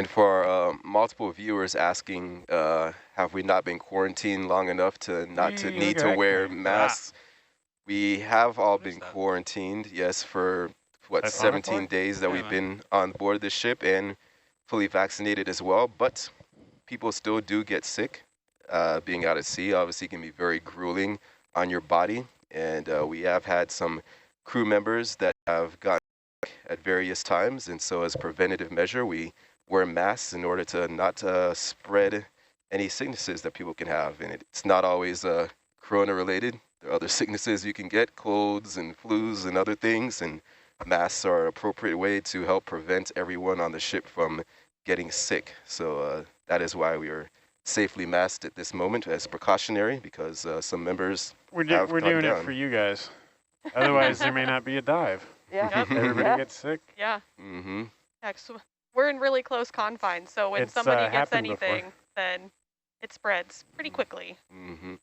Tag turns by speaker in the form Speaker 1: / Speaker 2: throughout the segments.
Speaker 1: And for multiple viewers asking, have we not been quarantined long enough to need to wear masks? We have all been quarantined, yes, for what, 17 days that we've been on board the ship and fully vaccinated as well. But people still do get sick. Being out at sea obviously can be very grueling on your body. And we have had some crew members that have gotten sick at various times. And so as a preventative measure, we wear masks in order to not spread any sicknesses that people can have. And it's not always corona related. There are other sicknesses you can get, colds and flus and other things. And masks are an appropriate way to help prevent everyone on the ship from getting sick. So that is why we are safely masked at this moment as precautionary, because some members
Speaker 2: we're doing it for you guys. Otherwise, there may not be a dive.
Speaker 3: Yeah.
Speaker 2: Everybody gets sick.
Speaker 3: Yeah.
Speaker 1: Mm-hmm.
Speaker 3: We're in really close confines, so when somebody gets anything,
Speaker 2: before.
Speaker 3: then it spreads pretty quickly.
Speaker 1: Mm-hmm.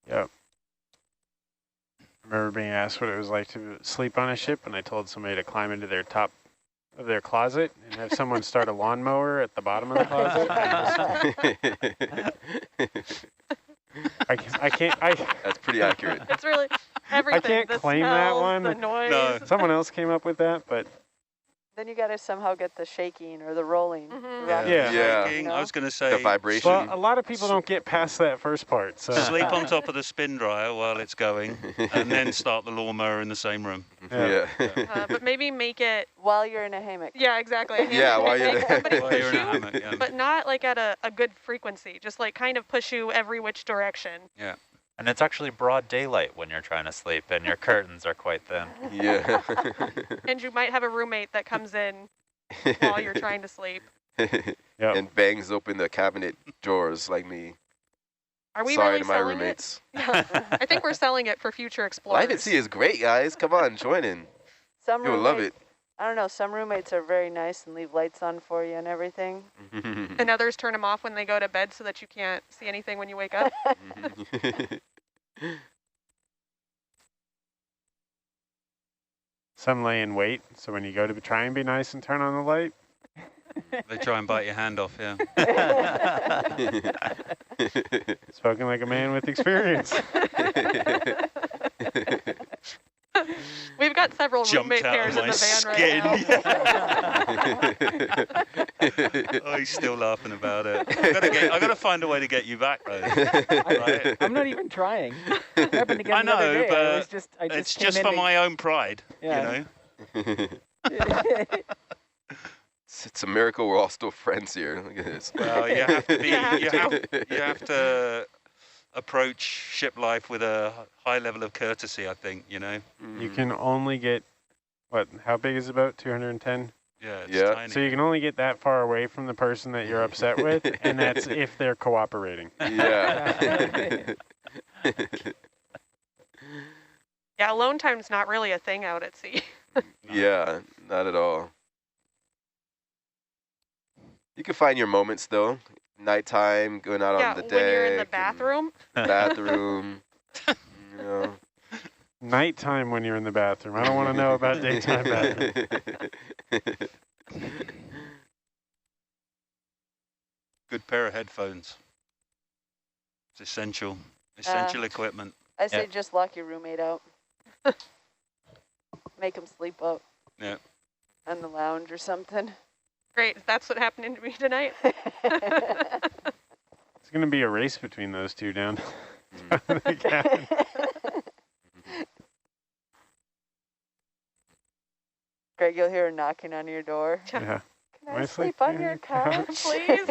Speaker 2: Yep. I remember being asked what it was like to sleep on a ship, and I told somebody to climb into their top of their closet and have someone start a lawnmower at the bottom of the closet. I can't.
Speaker 1: That's pretty accurate.
Speaker 3: It's really everything.
Speaker 2: I can't claim that one.
Speaker 3: The noise.
Speaker 2: No. Someone else came up with that, but.
Speaker 4: Then you got to somehow get the shaking or the rolling.
Speaker 2: Yeah.
Speaker 5: You know? I was going to say
Speaker 1: the vibration.
Speaker 2: Well, a lot of people don't get past that first part. So
Speaker 5: sleep on top of the spin dryer while it's going, and then start the lawnmower in the same room.
Speaker 1: Yeah.
Speaker 3: But maybe make it
Speaker 4: while you're in a hammock.
Speaker 3: Yeah, exactly.
Speaker 1: While you're
Speaker 5: in a hammock. Yeah.
Speaker 3: But not like at a good frequency. Just like kind of push you every which direction.
Speaker 5: Yeah.
Speaker 6: And it's actually broad daylight when you're trying to sleep, and your curtains are quite thin.
Speaker 1: Yeah.
Speaker 3: And you might have a roommate that comes in while you're trying to sleep.
Speaker 1: And bangs open the cabinet drawers like me.
Speaker 3: Are we
Speaker 1: Sorry
Speaker 3: really
Speaker 1: to my
Speaker 3: selling
Speaker 1: roommates.
Speaker 3: It? Yeah. I think we're selling it for future explorers.
Speaker 1: Life at sea is great, guys. Come on, join in. You'll love it.
Speaker 4: I don't know. Some roommates are very nice and leave lights on for you and everything.
Speaker 3: And others turn them off when they go to bed so that you can't see anything when you wake up.
Speaker 2: some lay in wait, so when you go to try and be nice and turn on the light,
Speaker 5: they try and bite your hand off. Yeah.
Speaker 2: Spoken like a man with experience.
Speaker 3: We've got several roommate pairs in the van
Speaker 5: right now. Oh, he's still laughing about it. I got to find a way to get you back, though. Right?
Speaker 7: I'm not even trying. It happened again
Speaker 5: I know,
Speaker 7: the other day.
Speaker 5: but
Speaker 7: I just
Speaker 5: it's just for my own pride, you know.
Speaker 1: It's a miracle we're all still friends here. Look at this.
Speaker 5: Well, you have to be. You have to approach ship life with a high level of courtesy, I think, you know.
Speaker 2: You can only get, what, how big is it about, 210?
Speaker 5: Yeah, it's tiny.
Speaker 2: So you can only get that far away from the person that you're upset with, and that's if they're cooperating.
Speaker 1: Yeah.
Speaker 3: Yeah, alone time's not really a thing out at sea.
Speaker 1: Yeah, not at all. You can find your moments, though. Nighttime, going out on the deck.
Speaker 3: When you're in the bathroom.
Speaker 1: Bathroom, you know.
Speaker 2: Nighttime when you're in the bathroom. I don't want to know about daytime bathroom.
Speaker 5: Good pair of headphones. It's essential. Essential equipment.
Speaker 4: I say just lock your roommate out. Make him sleep up.
Speaker 5: Yeah.
Speaker 4: On the lounge or something.
Speaker 3: Great, that's what happened to me tonight.
Speaker 2: It's going to be a race between those two down the cabin.
Speaker 4: Greg, you'll hear her knocking on your door.
Speaker 2: Yeah.
Speaker 4: Can I sleep on your couch?
Speaker 3: Please?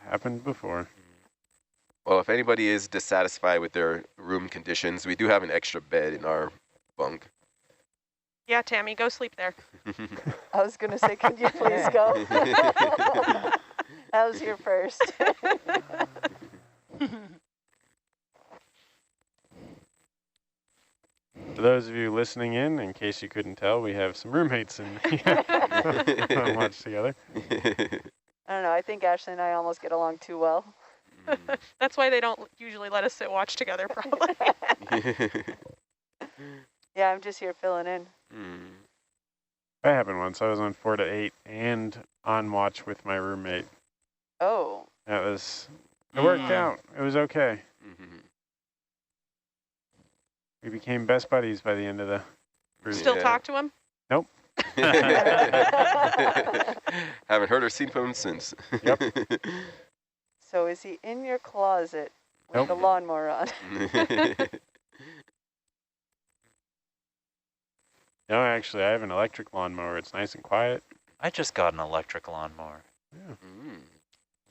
Speaker 2: Happened before.
Speaker 1: Well, if anybody is dissatisfied with their room conditions, we do have an extra bed in our bunk.
Speaker 3: Yeah, Tammy, go sleep there.
Speaker 4: I was going to say, could you please go? I was here first.
Speaker 2: For those of you listening in case you couldn't tell, we have some roommates and watch together.
Speaker 4: I don't know. I think Ashley and I almost get along too well.
Speaker 3: That's why they don't usually let us sit watch together, probably.
Speaker 4: Yeah, I'm just here filling in.
Speaker 2: That happened once. I was on 4 to 8 and on watch with my roommate.
Speaker 4: Oh.
Speaker 2: It worked out. It was okay. We became best buddies by the end of the cruise.
Speaker 3: Still talk to him?
Speaker 2: Nope.
Speaker 1: Haven't heard or seen from him since.
Speaker 2: Yep.
Speaker 4: So is he in your closet with the lawnmower on?
Speaker 2: No, actually, I have an electric lawnmower. It's nice and quiet.
Speaker 6: I just got an electric lawnmower.
Speaker 2: Yeah.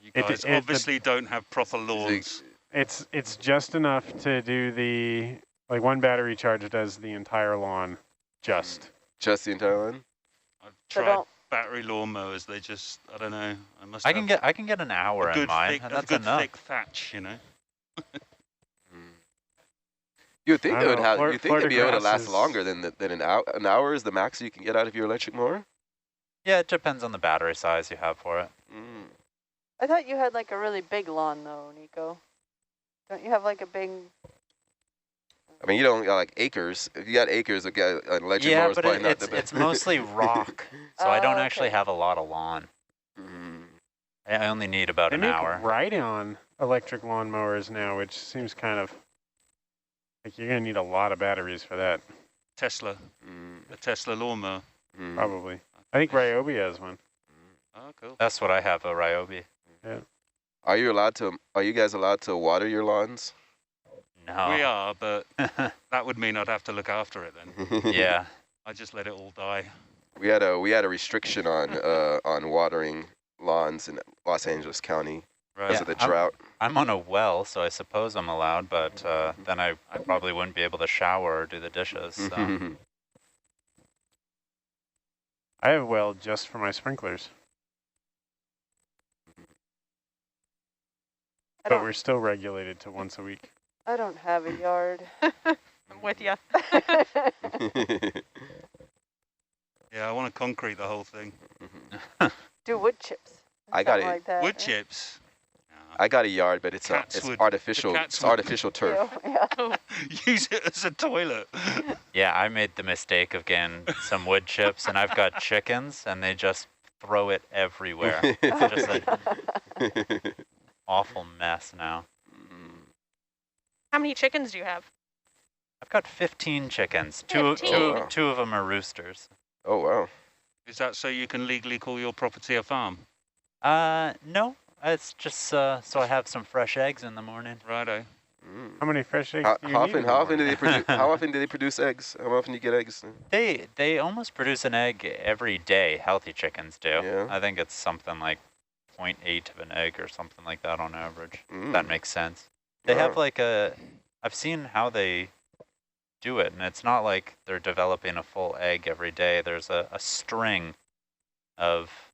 Speaker 5: You guys obviously don't have proper lawns.
Speaker 2: It's just enough to do the, like one battery charge does the entire lawn, just.
Speaker 1: Just the entire lawn?
Speaker 5: I've tried battery lawnmowers. They just, I don't know.
Speaker 6: I can get an hour in mine.
Speaker 5: Thick,
Speaker 6: that's
Speaker 5: good
Speaker 6: enough.
Speaker 5: thick thatch, you know.
Speaker 1: You would think they'd be able to last
Speaker 2: is
Speaker 1: longer than an hour. An hour is the max you can get out of your electric mower?
Speaker 6: Yeah, it depends on the battery size you have for it.
Speaker 4: I thought you had like a really big lawn though, Nico. Don't you have like a big...
Speaker 1: I mean, you don't got like acres. If you got acres, an electric mower is probably not the best.
Speaker 6: It's mostly rock, so I don't actually have a lot of lawn. I only need about an hour.
Speaker 2: They make ride-on electric lawnmowers now, which seems kind of... Like you're going to need a lot of batteries for that.
Speaker 5: Tesla. A Tesla lawnmower.
Speaker 2: Probably. I think Ryobi has one.
Speaker 5: Oh, cool.
Speaker 6: That's what I have, a Ryobi.
Speaker 2: Yeah.
Speaker 1: Are you guys allowed to water your lawns?
Speaker 6: No.
Speaker 5: We are, but that would mean I'd have to look after it then.
Speaker 6: Yeah.
Speaker 5: I just let it all die.
Speaker 1: We had a restriction on watering lawns in Los Angeles County because of the drought.
Speaker 6: I'm on a well, so I suppose I'm allowed, but then I probably wouldn't be able to shower or do the dishes. So.
Speaker 2: I have a well just for my sprinklers. But we're still regulated to once a week.
Speaker 4: I don't have a yard.
Speaker 3: I'm with you.
Speaker 5: Yeah, I want to concrete the whole thing.
Speaker 4: Do wood chips.
Speaker 1: I got it.
Speaker 4: Like that,
Speaker 5: wood chips.
Speaker 1: I got a yard, but it's artificial. It's artificial turf.
Speaker 4: Yeah.
Speaker 5: Use it as a toilet.
Speaker 6: Yeah, I made the mistake of getting some wood chips, and I've got chickens, and they just throw it everywhere. It's just an awful mess now.
Speaker 3: How many chickens do you have?
Speaker 6: I've got 15 chickens.
Speaker 3: 15?
Speaker 6: Two of them are roosters.
Speaker 1: Oh, wow.
Speaker 5: Is that so you can legally call your property a farm?
Speaker 6: No. It's just so I have some fresh eggs in the morning.
Speaker 5: Righto.
Speaker 2: How many fresh eggs do you need?
Speaker 1: How often do they produce? How often do they produce eggs? How often do you get eggs?
Speaker 6: They almost produce an egg every day. Healthy chickens do.
Speaker 1: Yeah.
Speaker 6: I think it's something like 0.8 of an egg or something like that on average. If that makes sense. They have like I've seen how they do it, and it's not like they're developing a full egg every day. There's a string of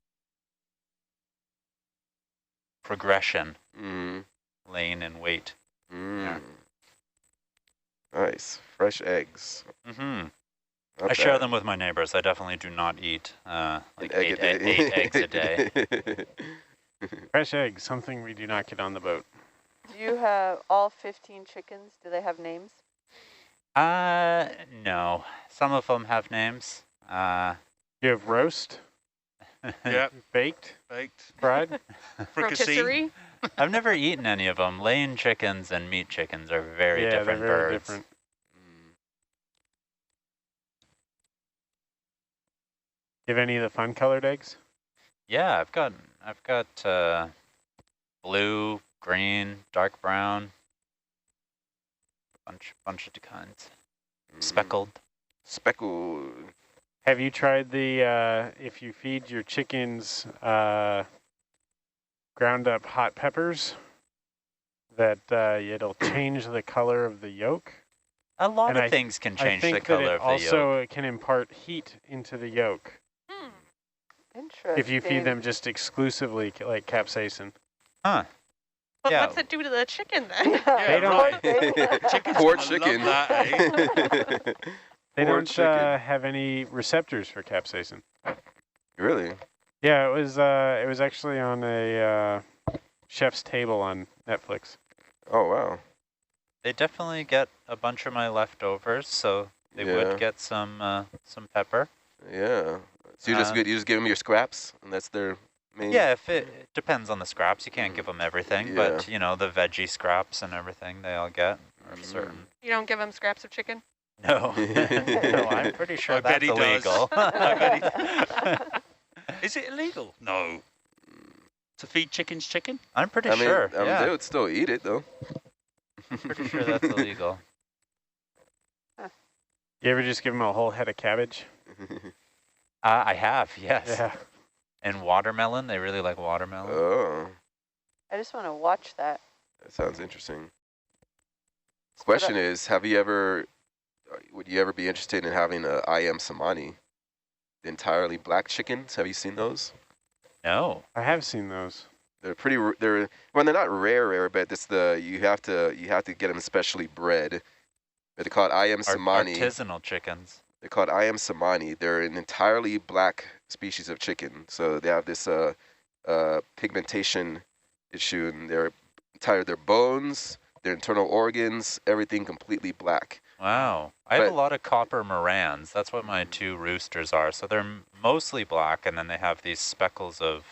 Speaker 6: progression laying in wait. Yeah.
Speaker 1: Nice. Fresh eggs.
Speaker 6: I share them with my neighbors. I definitely do not eat like eight eggs a day.
Speaker 2: Fresh eggs, something we do not get on the boat.
Speaker 4: Do you have all 15 chickens? Do they have names?
Speaker 6: No. Some of them have names.
Speaker 2: You have roast?
Speaker 5: Yep.
Speaker 2: Baked?
Speaker 5: Baked.
Speaker 2: Fried?
Speaker 5: Fricassee.
Speaker 3: Rotisserie?
Speaker 6: I've never eaten any of them. Laying chickens and meat chickens are very different
Speaker 2: they're very
Speaker 6: birds.
Speaker 2: different. You have any of the fun colored eggs?
Speaker 6: Yeah, I've got blue, green, dark brown, bunch of kinds. Speckled.
Speaker 1: Speckled.
Speaker 2: Have you tried the, if you feed your chickens ground up hot peppers, that it'll change the color of the yolk?
Speaker 6: A lot of things can change the color of the yolk.
Speaker 2: Also, it can impart heat into the yolk.
Speaker 4: Interesting.
Speaker 2: If you feed them just exclusively like capsaicin.
Speaker 6: Huh.
Speaker 3: But
Speaker 6: Yeah.
Speaker 3: what's it do to the chicken then?
Speaker 2: They don't-
Speaker 5: right. Chicken's
Speaker 1: Poor
Speaker 5: gonna
Speaker 1: chicken.
Speaker 5: love that, eh?
Speaker 2: They
Speaker 1: Poor
Speaker 2: don't
Speaker 1: chicken.
Speaker 2: have any receptors for capsaicin.
Speaker 1: Really?
Speaker 2: Yeah, it was actually on a chef's table on Netflix.
Speaker 1: Oh, wow.
Speaker 6: They definitely get a bunch of my leftovers, so they
Speaker 1: Yeah.
Speaker 6: would get some pepper.
Speaker 1: Yeah. So you just give them your scraps, and that's their main.
Speaker 6: Yeah, if it depends on the scraps. You can't give them everything,
Speaker 1: Yeah.
Speaker 6: but you know, the veggie scraps and everything they all get are certain.
Speaker 3: You don't give them scraps of chicken?
Speaker 6: No, no, I'm pretty sure
Speaker 5: I bet
Speaker 6: that's
Speaker 5: he does.
Speaker 6: illegal.
Speaker 5: I bet Is it illegal? No. To feed chickens chicken?
Speaker 6: I'm pretty
Speaker 1: I mean,
Speaker 6: sure.
Speaker 1: they
Speaker 6: Yeah,
Speaker 1: would still eat it though.
Speaker 6: pretty sure that's illegal.
Speaker 2: You ever just give them a whole head of cabbage?
Speaker 6: I have, yes.
Speaker 2: Yeah.
Speaker 6: And watermelon, they really like watermelon.
Speaker 1: Oh,
Speaker 4: I just want to watch that.
Speaker 1: that sounds interesting. Question is, would you ever be interested in having a yymmdd, the entirely black chickens? Have you seen those?
Speaker 6: No.
Speaker 2: I have seen those.
Speaker 1: They're well, they're not rare, but it's you have to get them specially bred. They're called yymmdd.
Speaker 6: Artisanal chickens.
Speaker 1: They're called yymmdd. They're an entirely black species of chicken. So they have this pigmentation issue, and their bones, their internal organs, everything completely black.
Speaker 6: Wow. I have a lot of copper morans. That's what my two roosters are. So they're mostly black, and then they have these speckles of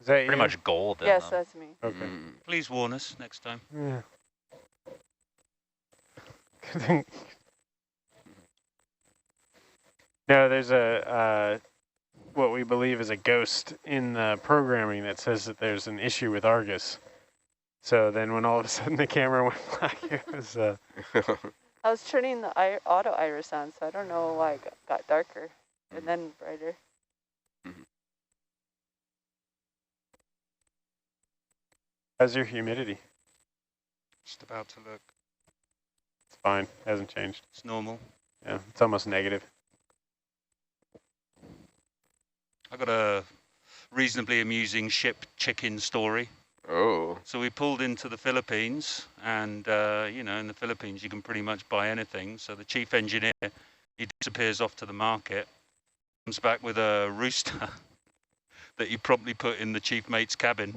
Speaker 2: Is that
Speaker 6: pretty
Speaker 2: you?
Speaker 6: much gold in
Speaker 4: Yes,
Speaker 6: them.
Speaker 4: that's me.
Speaker 2: Okay.
Speaker 1: Mm.
Speaker 5: Please warn us next time.
Speaker 2: Yeah. No, there's what we believe is a ghost in the programming that says that there's an issue with Argus. So then when all of a sudden the camera went black, it was...
Speaker 4: I was turning the auto iris on, so I don't know why it got darker and then brighter.
Speaker 2: How's your humidity?
Speaker 5: Just about to look.
Speaker 2: It's fine. Hasn't changed.
Speaker 5: It's normal.
Speaker 2: Yeah, it's almost negative.
Speaker 5: I got a reasonably amusing ship chicken story.
Speaker 1: Oh.
Speaker 5: So we pulled into the Philippines, and you know, in the Philippines you can pretty much buy anything. So the chief engineer, he disappears off to the market, comes back with a rooster that he promptly put in the chief mate's cabin.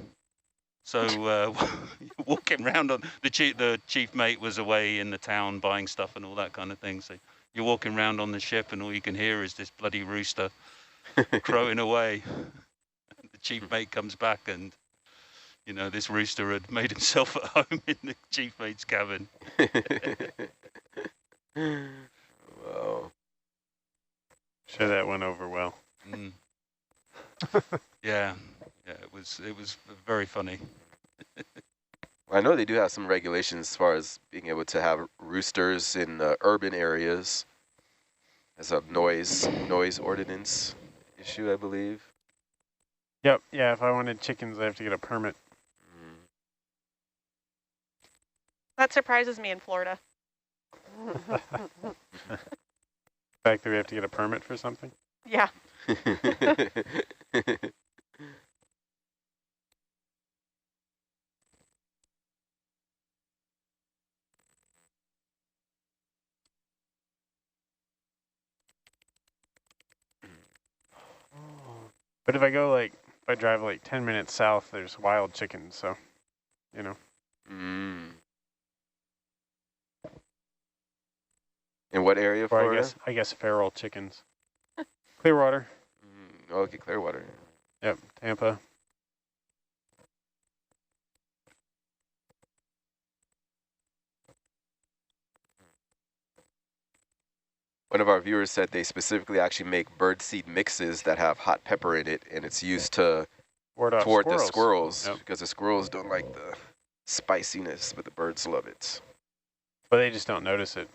Speaker 5: So walking around on the chief mate was away in the town buying stuff and all that kind of thing. So you're walking around on the ship, and all you can hear is this bloody rooster crowing away. The chief mate comes back, and you know, this rooster had made himself at home in the chief mate's cabin.
Speaker 1: Wow.
Speaker 2: Sure that went over well.
Speaker 5: Mm. Yeah, it was very funny.
Speaker 1: I know they do have some regulations as far as being able to have roosters in urban areas as a noise ordinance issue, I believe.
Speaker 2: Yep, yeah, if I wanted chickens, I have to get a permit.
Speaker 3: That surprises me in Florida.
Speaker 2: The fact that we have to get a permit for something?
Speaker 3: Yeah.
Speaker 2: But if I drive like 10 minutes south, there's wild chickens, so, you know.
Speaker 1: Mm. In what area of
Speaker 2: Or
Speaker 1: Florida?
Speaker 2: I guess feral chickens. Clearwater.
Speaker 1: Oh, okay, Clearwater.
Speaker 2: Yep, Tampa.
Speaker 1: One of our viewers said they specifically actually make birdseed mixes that have hot pepper in it, and it's used to
Speaker 2: Ward off
Speaker 1: toward
Speaker 2: squirrels.
Speaker 1: the squirrels,
Speaker 2: Yep.
Speaker 1: because the squirrels don't like the spiciness, but the birds love it.
Speaker 2: But they just don't notice it.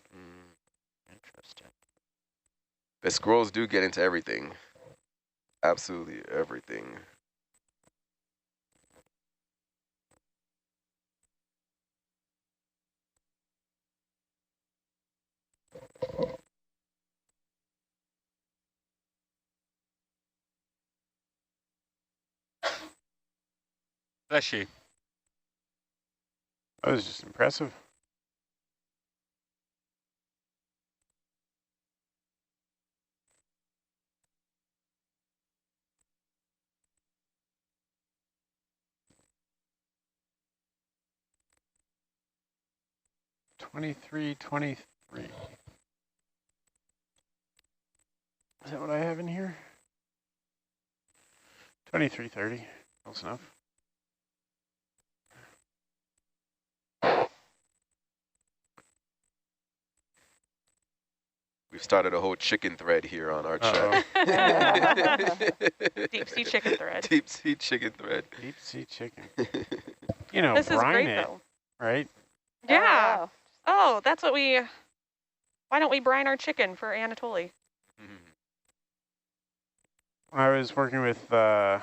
Speaker 6: Interesting.
Speaker 1: The squirrels do get into everything. Absolutely everything.
Speaker 5: Bless you.
Speaker 2: That was just impressive. $23.23. Is that what I have in here? 23.30. Close enough.
Speaker 1: We've started a whole chicken thread here on our chat.
Speaker 3: Deep sea chicken thread.
Speaker 1: Deep sea chicken thread.
Speaker 2: Deep sea chicken. You know,
Speaker 3: This is
Speaker 2: brine
Speaker 3: great
Speaker 2: it,
Speaker 3: though.
Speaker 2: right?
Speaker 3: Yeah.
Speaker 4: Oh,
Speaker 3: Oh, that's what we. Why don't we brine our chicken for Anatoly?
Speaker 2: When I was working with a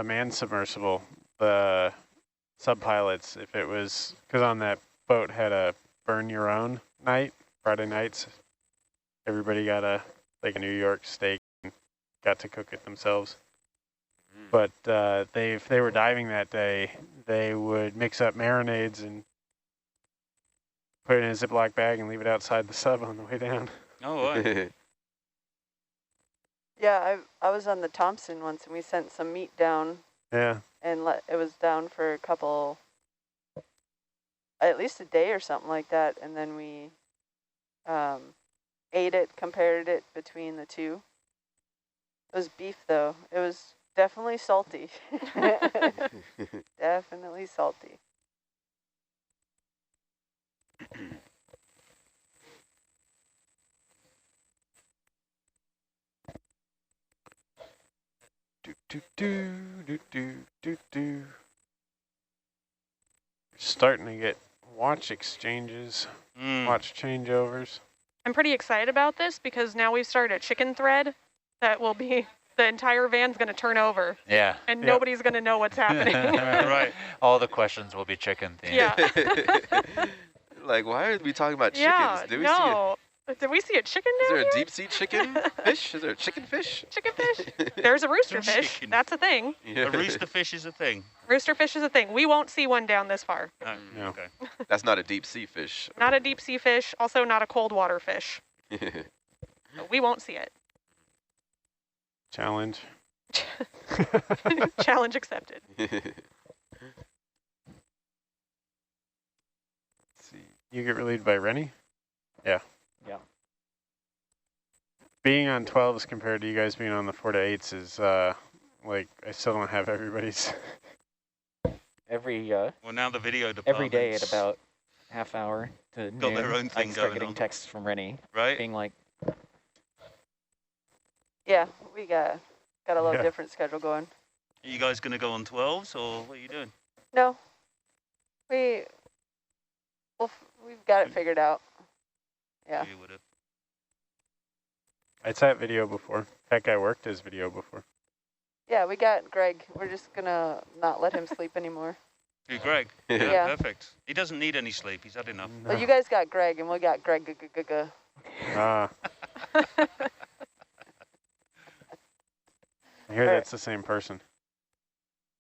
Speaker 2: manned submersible, the sub-pilots, if it was, because on that boat had a burn your own night, Friday nights, everybody got like a New York steak and got to cook it themselves. But if they were diving that day, they would mix up marinades and put it in a Ziploc bag and leave it outside the sub on the way down.
Speaker 5: Oh, right.
Speaker 4: yeah, I was on the Thompson once, and we sent some meat down,
Speaker 2: Yeah.
Speaker 4: and it was down for a couple, at least a day or something like that, and then we ate it, compared it between the two. It was beef, though. It was definitely salty. Definitely salty.
Speaker 2: Do. Starting to get watch exchanges, watch changeovers.
Speaker 3: I'm pretty excited about this because now we've started a chicken thread that will be, the entire van's going to turn over.
Speaker 6: Yeah.
Speaker 3: And nobody's going to know what's happening.
Speaker 5: Right.
Speaker 6: All the questions will be chicken themed.
Speaker 3: Yeah.
Speaker 1: Like, why are we talking about chickens?
Speaker 3: Yeah, Did we see a chicken
Speaker 1: Is
Speaker 3: down
Speaker 1: there a
Speaker 3: here?
Speaker 1: deep sea chicken fish? Is there a chicken fish?
Speaker 3: Chicken fish? There's a rooster fish.
Speaker 5: Chicken.
Speaker 3: That's a thing.
Speaker 1: Yeah.
Speaker 5: A rooster fish is a thing.
Speaker 3: Rooster fish is a thing. We won't see one down this far.
Speaker 5: Oh,
Speaker 2: No.
Speaker 5: okay.
Speaker 1: That's not a deep sea fish.
Speaker 3: Not a deep sea fish, also not a cold water fish. So we won't see it.
Speaker 2: Challenge.
Speaker 3: Challenge accepted.
Speaker 2: You get relieved by Rennie? Yeah.
Speaker 7: Yeah.
Speaker 2: Being on 12s compared to you guys being on the 4 to 8s is like, I still don't have everybody's.
Speaker 7: Every
Speaker 5: Well, now the video
Speaker 7: every day at
Speaker 5: department's
Speaker 7: about half hour to
Speaker 5: got
Speaker 7: noon,
Speaker 5: their own
Speaker 7: I
Speaker 5: thing
Speaker 7: start
Speaker 5: going
Speaker 7: getting
Speaker 5: on.
Speaker 7: texts from Rennie
Speaker 5: right?
Speaker 7: being like,
Speaker 4: Yeah, we got a little
Speaker 2: Yeah.
Speaker 4: different schedule going.
Speaker 5: Are you guys going to go on 12s or what are you doing?
Speaker 4: No, we've got it figured out. Yeah.
Speaker 5: You would have.
Speaker 2: I sat video before. That guy worked his video before.
Speaker 4: Yeah, we got Greg. We're just gonna not let him sleep anymore.
Speaker 5: Who, Greg?
Speaker 4: Yeah.
Speaker 5: Perfect. He doesn't need any sleep. He's had enough.
Speaker 4: Well, you guys got Greg, and we got Greg.
Speaker 2: Ah. I hear that's the same person.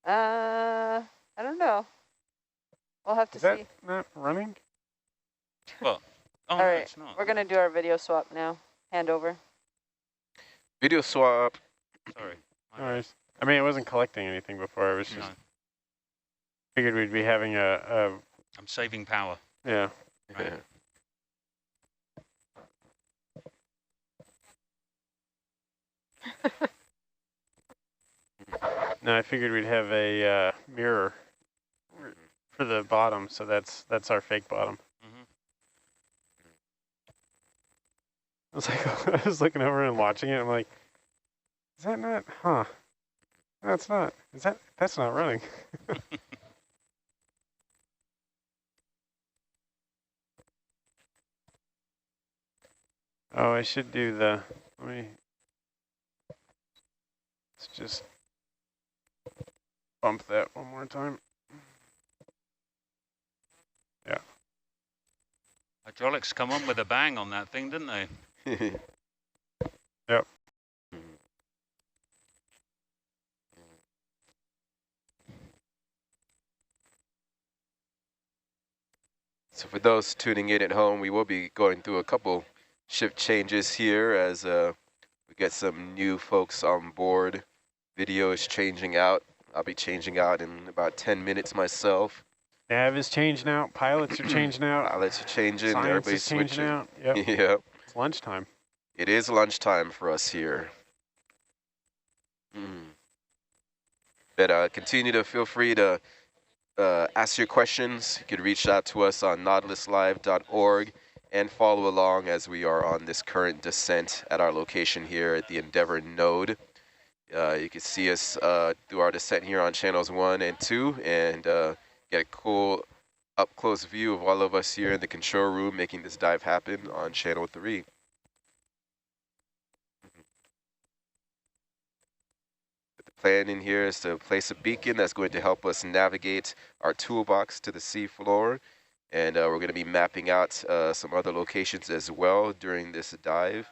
Speaker 4: I don't know. We'll have to
Speaker 2: Is that
Speaker 4: see.
Speaker 2: not running?
Speaker 5: Well, oh,
Speaker 4: All
Speaker 5: no,
Speaker 4: right,
Speaker 5: it's not.
Speaker 4: we're gonna do our video swap now. Handover.
Speaker 1: Video swap.
Speaker 5: Sorry.
Speaker 2: No worries. I mean, it wasn't collecting anything before. I was just
Speaker 5: No,
Speaker 2: figured we'd be having a
Speaker 5: I'm saving power.
Speaker 2: yeah.
Speaker 5: Right.
Speaker 2: No, I figured we'd have a mirror for the bottom, so that's our fake bottom.
Speaker 5: Mhm.
Speaker 2: I was like, I was looking over and watching it. I'm like, is that not? Huh? No, it's not. Is that? That's not running. Oh, I should do the. Let me. Let's just bump that one more time. Yeah.
Speaker 5: Hydraulics come on with a bang on that thing, didn't they?
Speaker 2: Yep.
Speaker 1: So for those tuning in at home, we will be going through a couple shift changes here as we get some new folks on board. Video is changing out. I'll be changing out in about 10 minutes myself.
Speaker 2: Nav is changing out. Pilots are changing out.
Speaker 1: Pilots are changing.
Speaker 2: Science
Speaker 1: Everybody's
Speaker 2: is changing
Speaker 1: switching.
Speaker 2: out. Yep.
Speaker 1: Yep.
Speaker 2: It's lunchtime.
Speaker 1: It is lunchtime for us here. But continue to feel free to ask your questions. You can reach out to us on nautiluslive.org and follow along as we are on this current descent at our location here at the Endeavour node. You can see us through our descent here on channels 1 and 2 and get a cool up-close view of all of us here in the control room making this dive happen on channel 3. The plan in here is to place a beacon that's going to help us navigate our toolbox to the seafloor. And we're going to be mapping out some other locations as well during this dive.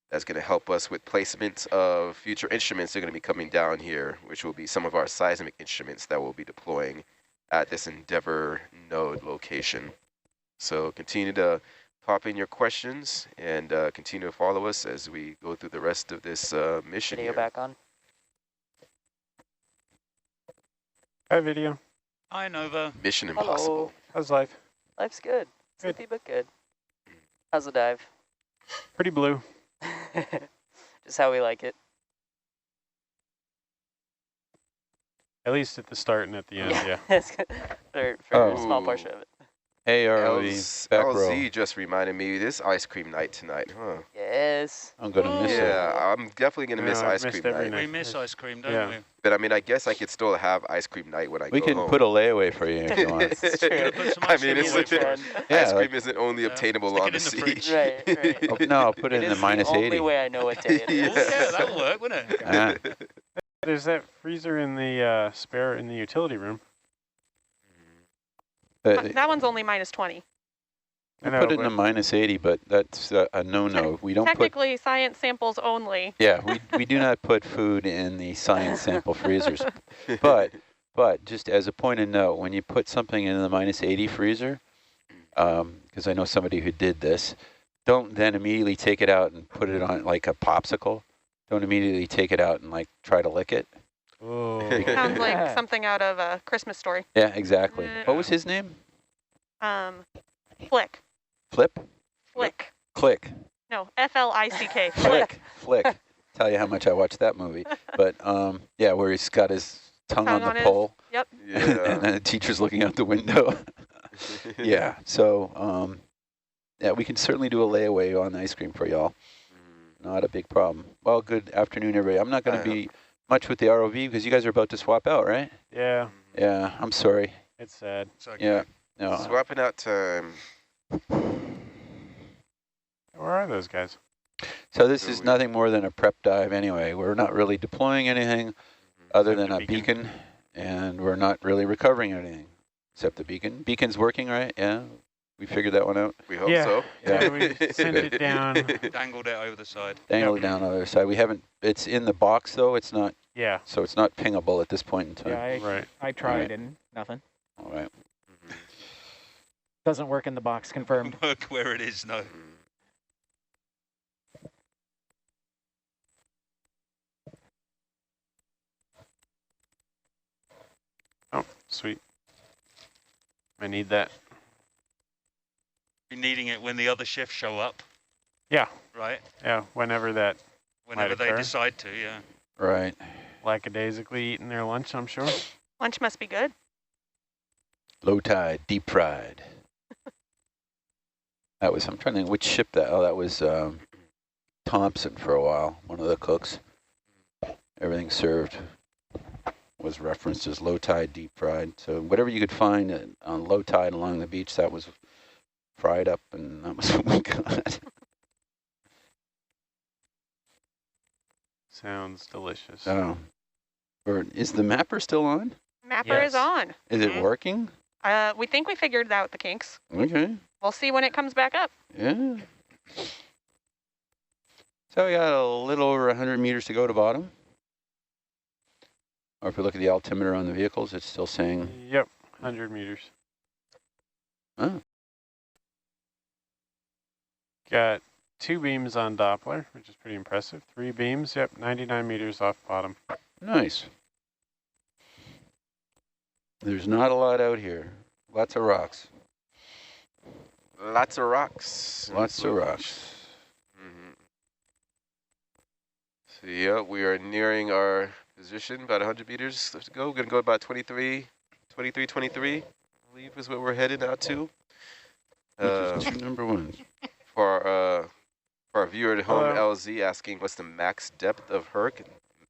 Speaker 1: That's going to help us with placement of future instruments that are going to be coming down here, which will be some of our seismic instruments that we'll be deploying at this Endeavour node location. So continue to pop in your questions and continue to follow us as we go through the rest of this mission
Speaker 7: Video
Speaker 1: here.
Speaker 7: back on.
Speaker 2: Hi, video.
Speaker 5: Hi, Nova.
Speaker 1: Mission impossible.
Speaker 4: Hello.
Speaker 2: How's life?
Speaker 4: Life's good.
Speaker 2: Good.
Speaker 4: Sleepy but good. How's the dive?
Speaker 2: Pretty blue.
Speaker 4: Just how we like it.
Speaker 2: At least at the start and at the end, yeah.
Speaker 4: It's good. For a small portion of it.
Speaker 6: Hey, ROV, back row.
Speaker 1: LZ just reminded me this ice cream night tonight, huh?
Speaker 4: Yes.
Speaker 6: I'm going to miss it.
Speaker 1: Yeah, I'm definitely going to miss
Speaker 2: Yeah, I've
Speaker 1: ice
Speaker 2: missed
Speaker 1: cream
Speaker 2: every
Speaker 1: night.
Speaker 2: night.
Speaker 5: We miss ice cream, don't
Speaker 2: Yeah.
Speaker 5: we?
Speaker 1: But I mean, I guess I could still have ice cream night when I
Speaker 6: We
Speaker 1: go
Speaker 6: can
Speaker 1: home.
Speaker 6: put a layaway for you if you want.
Speaker 4: It's true.
Speaker 5: Gotta put some
Speaker 1: I
Speaker 5: ice
Speaker 1: mean,
Speaker 5: cream
Speaker 1: it's
Speaker 5: away for us.
Speaker 6: Yeah,
Speaker 1: ice cream
Speaker 6: like-
Speaker 1: isn't only obtainable
Speaker 5: Stick
Speaker 1: on
Speaker 5: it
Speaker 1: the
Speaker 5: in the
Speaker 1: sea.
Speaker 5: fridge.
Speaker 4: Right, right.
Speaker 6: Oh, no, I'll put it in the
Speaker 4: is
Speaker 6: minus
Speaker 4: the
Speaker 6: 80.
Speaker 4: only way I know what day it
Speaker 5: Oh,
Speaker 4: is.
Speaker 5: yeah, that'll work, wouldn't it?
Speaker 6: Yeah.
Speaker 2: There's that freezer in the spare in the utility room.
Speaker 3: That one's only minus 20.
Speaker 2: I
Speaker 6: I
Speaker 2: know,
Speaker 6: put it in
Speaker 2: but
Speaker 6: the minus 80, but that's a no-no. We don't put.
Speaker 3: Technically, science samples only.
Speaker 6: Yeah, we do not put food in the science sample freezers. But just as a point of note, when you put something in the minus 80 freezer, because I know somebody who did this, don't then immediately take it out and put it on like a popsicle. Don't immediately take it out and like try to lick it.
Speaker 2: oh,
Speaker 3: Sounds like something out of A Christmas Story.
Speaker 6: Yeah, exactly. What was his name?
Speaker 3: Flick.
Speaker 6: Flip?
Speaker 3: Flick.
Speaker 6: Click.
Speaker 3: No, F-L-I-C-K.
Speaker 6: Flick. Flick. Tell you how much I watched that movie. But yeah, where he's got his tongue on the pole.
Speaker 3: Yep.
Speaker 1: Yeah.
Speaker 6: And then the teacher's looking out the window. Yeah, so yeah, we can certainly do a layaway on ice cream for y'all. Not a big problem. Well, good afternoon, everybody. I'm not going to be much with the ROV because you guys are about to swap out, right?
Speaker 2: yeah,
Speaker 6: Yeah, I'm sorry.
Speaker 2: it's sad.
Speaker 5: It's okay.
Speaker 6: Yeah, no.
Speaker 1: Swapping out time.
Speaker 2: Where are those guys?
Speaker 6: So this is nothing more than a prep dive anyway. We're not really deploying anything other
Speaker 2: Except
Speaker 6: than
Speaker 2: the
Speaker 6: a beacon, and we're not really recovering anything except the beacon. Beacon's working, right? Yeah, we figured that one out.
Speaker 1: We hope
Speaker 2: Yeah.
Speaker 1: so.
Speaker 2: Yeah, we sent it down.
Speaker 5: Dangled it over the side.
Speaker 6: Dangle it down on the other side. We haven't, it's in the box though. It's not,
Speaker 2: Yeah,
Speaker 6: so it's not pingable at this point in time.
Speaker 7: Yeah,
Speaker 2: right.
Speaker 7: I tried
Speaker 6: Right.
Speaker 7: and nothing.
Speaker 6: All right.
Speaker 7: Doesn't work in the box, confirmed.
Speaker 5: Work where it is, no.
Speaker 2: Oh, sweet. I need that.
Speaker 5: You're needing it when the other shifts show up.
Speaker 2: Yeah.
Speaker 5: Right?
Speaker 2: Yeah, whenever that
Speaker 5: Whenever they
Speaker 2: occur.
Speaker 5: decide to, yeah.
Speaker 6: Right.
Speaker 2: lackadaisically eating their lunch, I'm sure.
Speaker 3: Lunch must be good.
Speaker 6: Low tide, deep fried. That was, I'm trying to think which ship that, oh, that was Thompson for a while, one of the cooks. Everything served was referenced as low tide, deep fried. So whatever you could find on low tide along the beach, that was fried up, and that was what we got.
Speaker 2: Sounds delicious.
Speaker 6: Oh. Or is the mapper still on?
Speaker 3: Mapper is on.
Speaker 6: Is it working?
Speaker 3: We think we figured out the kinks.
Speaker 6: Okay.
Speaker 3: We'll see when it comes back up.
Speaker 6: Yeah. So we got a little over 100 meters to go to bottom. Or if we look at the altimeter on the vehicles, it's still saying,
Speaker 2: Yep, 100 meters.
Speaker 6: oh,
Speaker 2: Got 2 beams on Doppler, which is pretty impressive. 3 beams, yep, 99 meters off bottom.
Speaker 8: Nice. There's not a lot out here. Lots of rocks.
Speaker 1: Lots of rocks.
Speaker 8: Lots of rocks.
Speaker 1: So yeah, we are nearing our position, about 100 meters left to go. We're going to go about 23, I believe is what we're headed out to.
Speaker 8: Which is 2 number ones.
Speaker 1: For our viewer at home, LZ asking what's the max depth of Herc.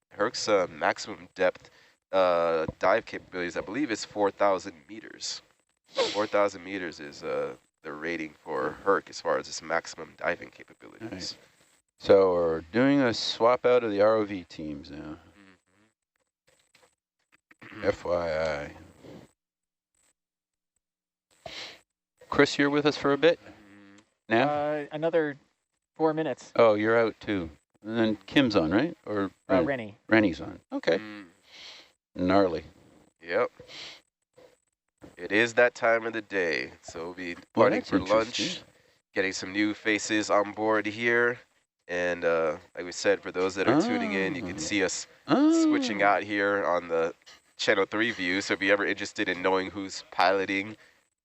Speaker 1: Herc's maximum depth dive capabilities, I believe, is 4,000 meters. 4,000 meters is the rating for Herc as far as its maximum diving capabilities.
Speaker 8: Right. So we're doing a swap out of the ROV teams now. FYI. Chris, you're with us for a bit? Now?
Speaker 7: Another 4 minutes.
Speaker 8: Oh, you're out too. And then Kim's on, right? Or
Speaker 7: Rennie.
Speaker 8: Rennie's on. Okay. Gnarly.
Speaker 1: Yep. It is that time of the day. So we'll be departing for lunch, getting some new faces on board here. And like we said, for those that are tuning in, you can see us switching out here on the Channel 3 view. So if you're ever interested in knowing who's piloting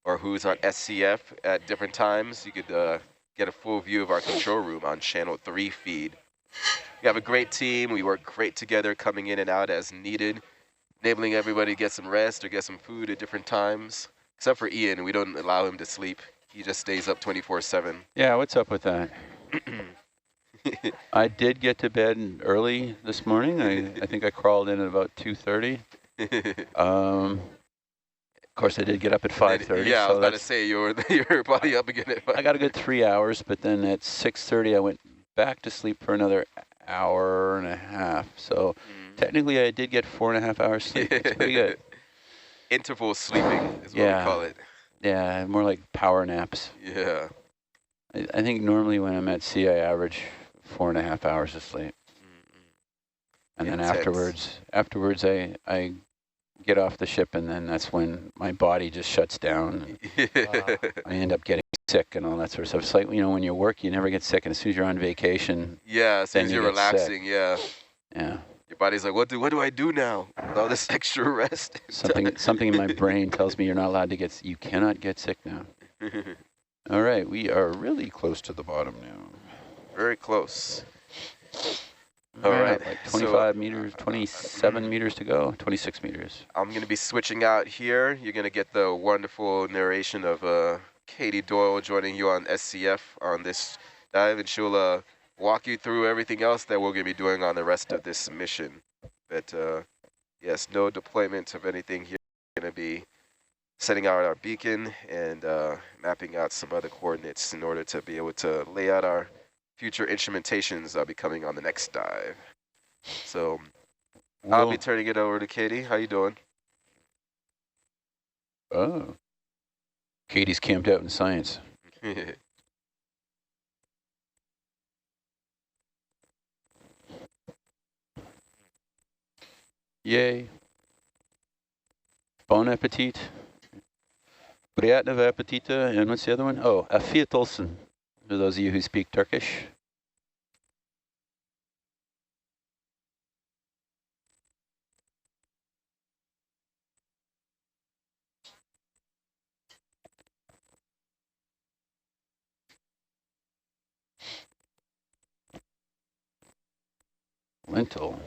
Speaker 1: or who's on SCF at different times, you could get a full view of our control room on Channel 3 feed. We have a great team. We work great together, coming in and out as needed, enabling everybody to get some rest or get some food at different times. Except for Ian, we don't allow him to sleep. He just stays up 24/7.
Speaker 8: Yeah, what's up with that? I did get to bed early this morning. I think I crawled in at about 2:30. Of course, I did get up at 5:30.
Speaker 1: Yeah,
Speaker 8: so
Speaker 1: I was about to say you were probably up again at 5.
Speaker 8: I got a good 3 hours, but then at 6:30 I went back to sleep for another hour and a half. So technically I did get 4.5 hours sleep. It's pretty good.
Speaker 1: Interval sleeping is what we call it.
Speaker 8: Yeah, more like power naps.
Speaker 1: Yeah.
Speaker 8: I think normally when I'm at sea, I average 4.5 hours of sleep. And then afterwards I get off the ship, and then that's when my body just shuts down. I end up getting sick and all that sort of stuff. It's like, you know, when you work, you never get sick, and as soon as you're on vacation,
Speaker 1: yeah, as soon as you're relaxing,
Speaker 8: yeah.
Speaker 1: Your body's like, what do I do now? With all this extra rest.
Speaker 8: Something in my brain tells me you're not allowed to you cannot get sick now. All right, we are really close to the bottom now.
Speaker 1: Very close. All right.
Speaker 8: Like 25 meters, 27 meters to go, 26 meters.
Speaker 1: I'm going to be switching out here. You're going to get the wonderful narration of Katie Doyle joining you on SCF on this dive, and she'll walk you through everything else that we're going to be doing on the rest of this mission. But yes, no deployment of anything here. We're going to be setting out our beacon and mapping out some other coordinates in order to be able to lay out our future instrumentations that'll be coming on the next dive. So I'll be turning it over to Katie. How you doing?
Speaker 8: Oh, Katie's camped out in science. Yay. Bon appetit. Приятного аппетита. And what's the other one? Oh, Afiyet olsun. For those of you who speak Turkish. Lentil.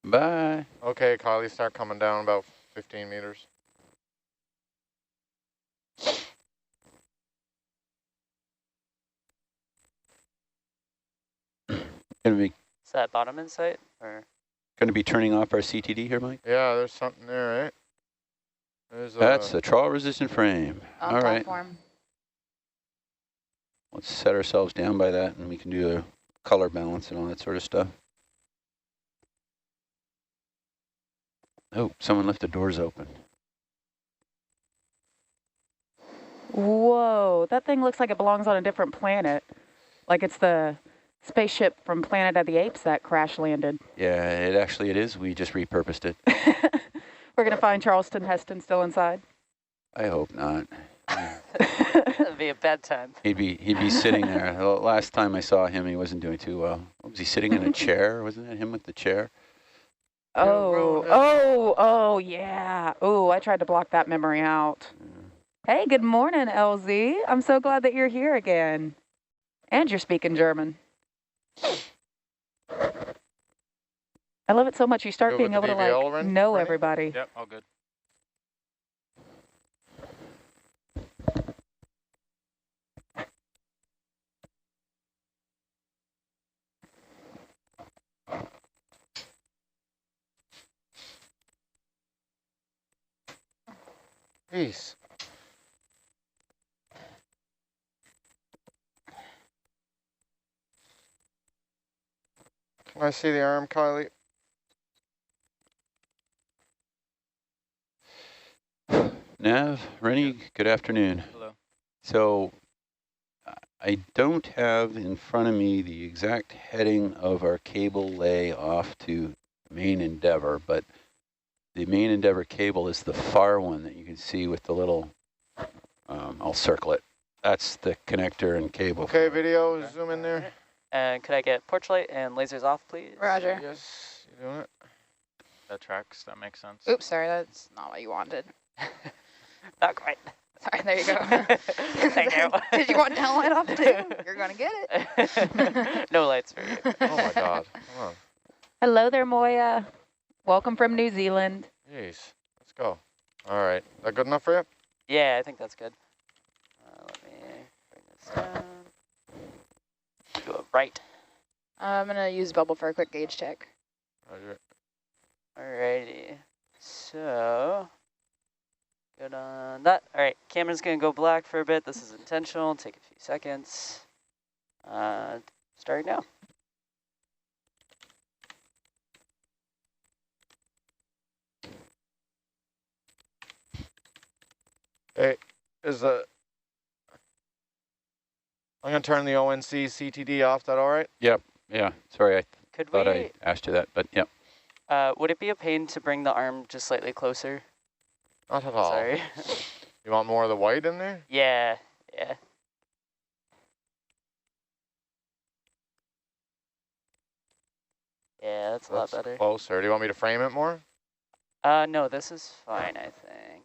Speaker 8: Bye.
Speaker 9: Okay, Kylie, start coming down about 15 meters.
Speaker 8: Gonna be
Speaker 4: Is that bottom in sight? Or?
Speaker 8: gonna be turning off our CTD here, Mike?
Speaker 9: Yeah, there's something there, right? There's
Speaker 8: That's a trawl resistant frame.
Speaker 10: On
Speaker 8: all right.
Speaker 10: platform.
Speaker 8: Let's set ourselves down by that, and we can do a color balance and all that sort of stuff. Oh, someone left the doors open.
Speaker 10: Whoa, that thing looks like it belongs on a different planet. Like it's the spaceship from Planet of the Apes that crash landed.
Speaker 8: Yeah, it is. We just repurposed it.
Speaker 10: We're going to find Charleston Heston still inside.
Speaker 8: I hope not.
Speaker 4: That'd be a bad time.
Speaker 8: He'd be sitting there. The last time I saw him, he wasn't doing too well. Was he sitting in a chair? Wasn't that him with the chair?
Speaker 10: Oh, yeah. Oh, I tried to block that memory out. Hey, good morning, LZ. I'm so glad that you're here again. And you're speaking German. I love it so much. You start being able to like know everybody.
Speaker 5: Yep, all good.
Speaker 9: Peace. Can I see the arm, Kylie?
Speaker 8: Nav, Rennie, good afternoon.
Speaker 6: Hello.
Speaker 8: So I don't have in front of me the exact heading of our cable lay off to main Endeavour, but the main Endeavour cable is the far one that you can see with the little, I'll circle it. That's the connector and cable.
Speaker 9: Okay, video, zoom in there.
Speaker 4: And could I get porch light and lasers off, please?
Speaker 11: Roger.
Speaker 9: Yes, you doing it?
Speaker 6: That tracks, that makes sense.
Speaker 11: Oops, sorry, that's not what you wanted.
Speaker 4: Not quite.
Speaker 11: Sorry, there you go.
Speaker 4: Thank you.
Speaker 11: Did you want down light off too? You're going to get it.
Speaker 4: No lights for you.
Speaker 9: Oh my God, come on.
Speaker 10: Hello there, Moya. Welcome from New Zealand.
Speaker 9: Jeez, let's go. All right, that good enough for you?
Speaker 4: Yeah, I think that's good. Let me bring this down. Go right.
Speaker 11: I'm going to use bubble for a quick gauge check.
Speaker 9: Roger.
Speaker 4: Alrighty. So, good on that. All right, camera's going to go black for a bit. This is intentional. Take a few seconds. Starting now.
Speaker 9: Hey, I'm going to turn the ONC CTD off. That all right?
Speaker 8: Yep. Yeah. Sorry, I thought
Speaker 4: we,
Speaker 8: I asked you that, but yep.
Speaker 4: would it be a pain to bring the arm just slightly closer?
Speaker 9: Not at all.
Speaker 4: Sorry.
Speaker 9: You want more of the white in there?
Speaker 4: Yeah, yeah. Yeah, that's a lot better.
Speaker 9: Closer. Do you want me to frame it more?
Speaker 4: No, this is fine, I think.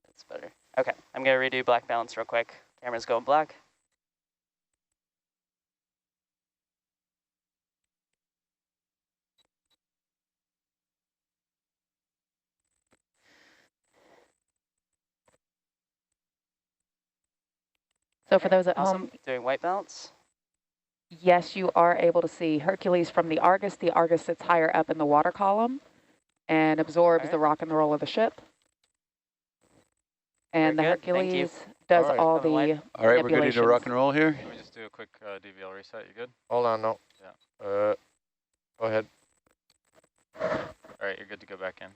Speaker 4: That's better. Okay, I'm going to redo black balance real quick. Camera's going black.
Speaker 10: So for those at home,
Speaker 4: doing white balance.
Speaker 10: yes, you are able to see Hercules from the Argus. The Argus sits higher up in the water column and absorbs the rock and the roll of the ship. And the Hercules does all the manipulations.
Speaker 8: All right, we're ready to rock and roll here.
Speaker 6: Let me just do a quick DVL reset. You good?
Speaker 9: Hold on, no.
Speaker 6: Yeah.
Speaker 9: Go ahead.
Speaker 6: All right, you're good to go back in.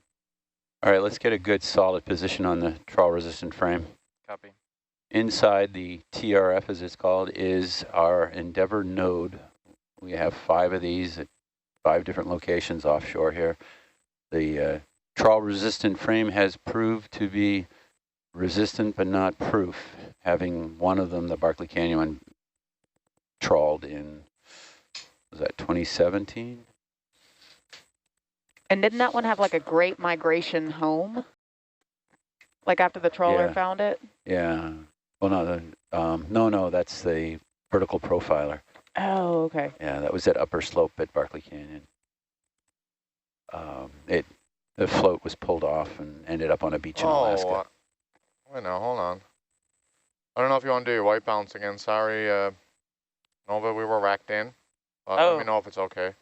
Speaker 8: All right, let's get a good solid position on the trawl-resistant frame.
Speaker 6: Copy.
Speaker 8: Inside the TRF, as it's called, is our Endeavour node. We have 5 of these at 5 different locations offshore here. The trawl-resistant frame has proved to be resistant but not proof, having one of them, the Barkley Canyon one, trawled in, was that 2017?
Speaker 10: And didn't that one have like a great migration home? Like after the trawler found it?
Speaker 8: Yeah. Well, no, that's the vertical profiler.
Speaker 10: Oh, okay.
Speaker 8: Yeah, that was at upper slope at Barkley Canyon. The float was pulled off and ended up on a beach in Alaska.
Speaker 9: Wait, now, hold on. I don't know if you want to do your white balance again. Sorry, Nova, we were racked in. Let me know if it's okay.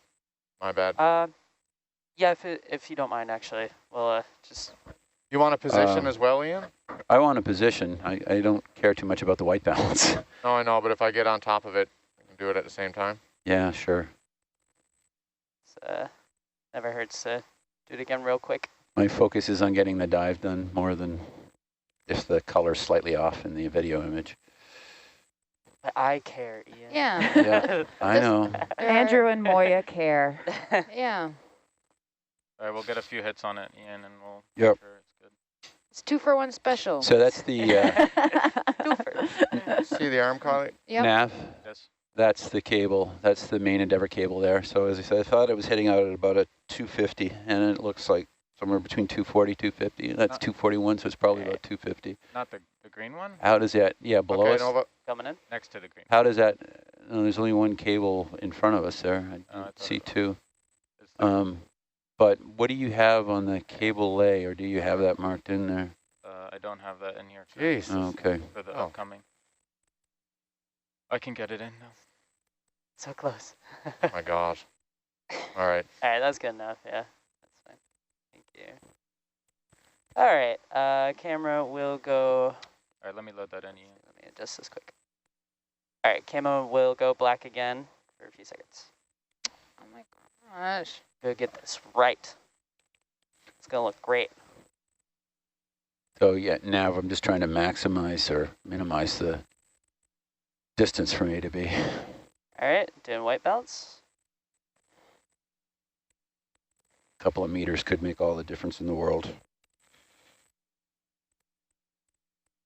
Speaker 9: My bad.
Speaker 4: Yeah, if you don't mind, actually. Well, just...
Speaker 9: You want a position as well, Ian?
Speaker 8: I want a position. I don't care too much about the white balance.
Speaker 9: No, I know, but if I get on top of it, I can do it at the same time.
Speaker 8: Yeah, sure.
Speaker 4: Never hurts to do it again real quick.
Speaker 8: My focus is on getting the dive done more than if the color's slightly off in the video image.
Speaker 4: But I care, Ian.
Speaker 11: Yeah.
Speaker 8: Yeah, I know.
Speaker 10: Andrew and Moya care.
Speaker 11: Yeah.
Speaker 12: All right, we'll get a few hits on it, Ian, and we'll
Speaker 8: Yep.
Speaker 12: make sure it's good.
Speaker 11: It's 2-for-1 special.
Speaker 8: So that's the
Speaker 9: See the arm, Carly?
Speaker 11: Yep.
Speaker 8: nav.
Speaker 12: Yes.
Speaker 8: That's the cable. That's the main Endeavour cable there. So as I said, I thought it was hitting out at about a 250, and it looks like somewhere between 240, 250. That's 241, so it's probably about 250.
Speaker 12: Not the green one?
Speaker 8: How does that, yeah, below
Speaker 9: Okay,
Speaker 8: us?
Speaker 9: Nova.
Speaker 4: Coming in.
Speaker 12: Next to the green.
Speaker 8: How does that, no, there's only one cable in front of us there. I see two. But what do you have on the cable lay, or do you have that marked in there?
Speaker 12: I don't have that in here.
Speaker 9: Jeez.
Speaker 8: Okay.
Speaker 12: For the upcoming. I can get it in though.
Speaker 4: So close.
Speaker 9: Oh my God. All right.
Speaker 4: All right, that's good enough. Yeah, that's fine. Thank you. All right, camera will go.
Speaker 12: All right, let me load that in, Ian.
Speaker 4: Let me adjust this quick. All right, camera will go black again for a few seconds.
Speaker 11: Oh my gosh.
Speaker 4: Go get this right. It's gonna look great.
Speaker 8: So yeah, nav, I'm just trying to maximize or minimize the distance from A to B.
Speaker 4: All right, doing white balance.
Speaker 8: A couple of meters could make all the difference in the world.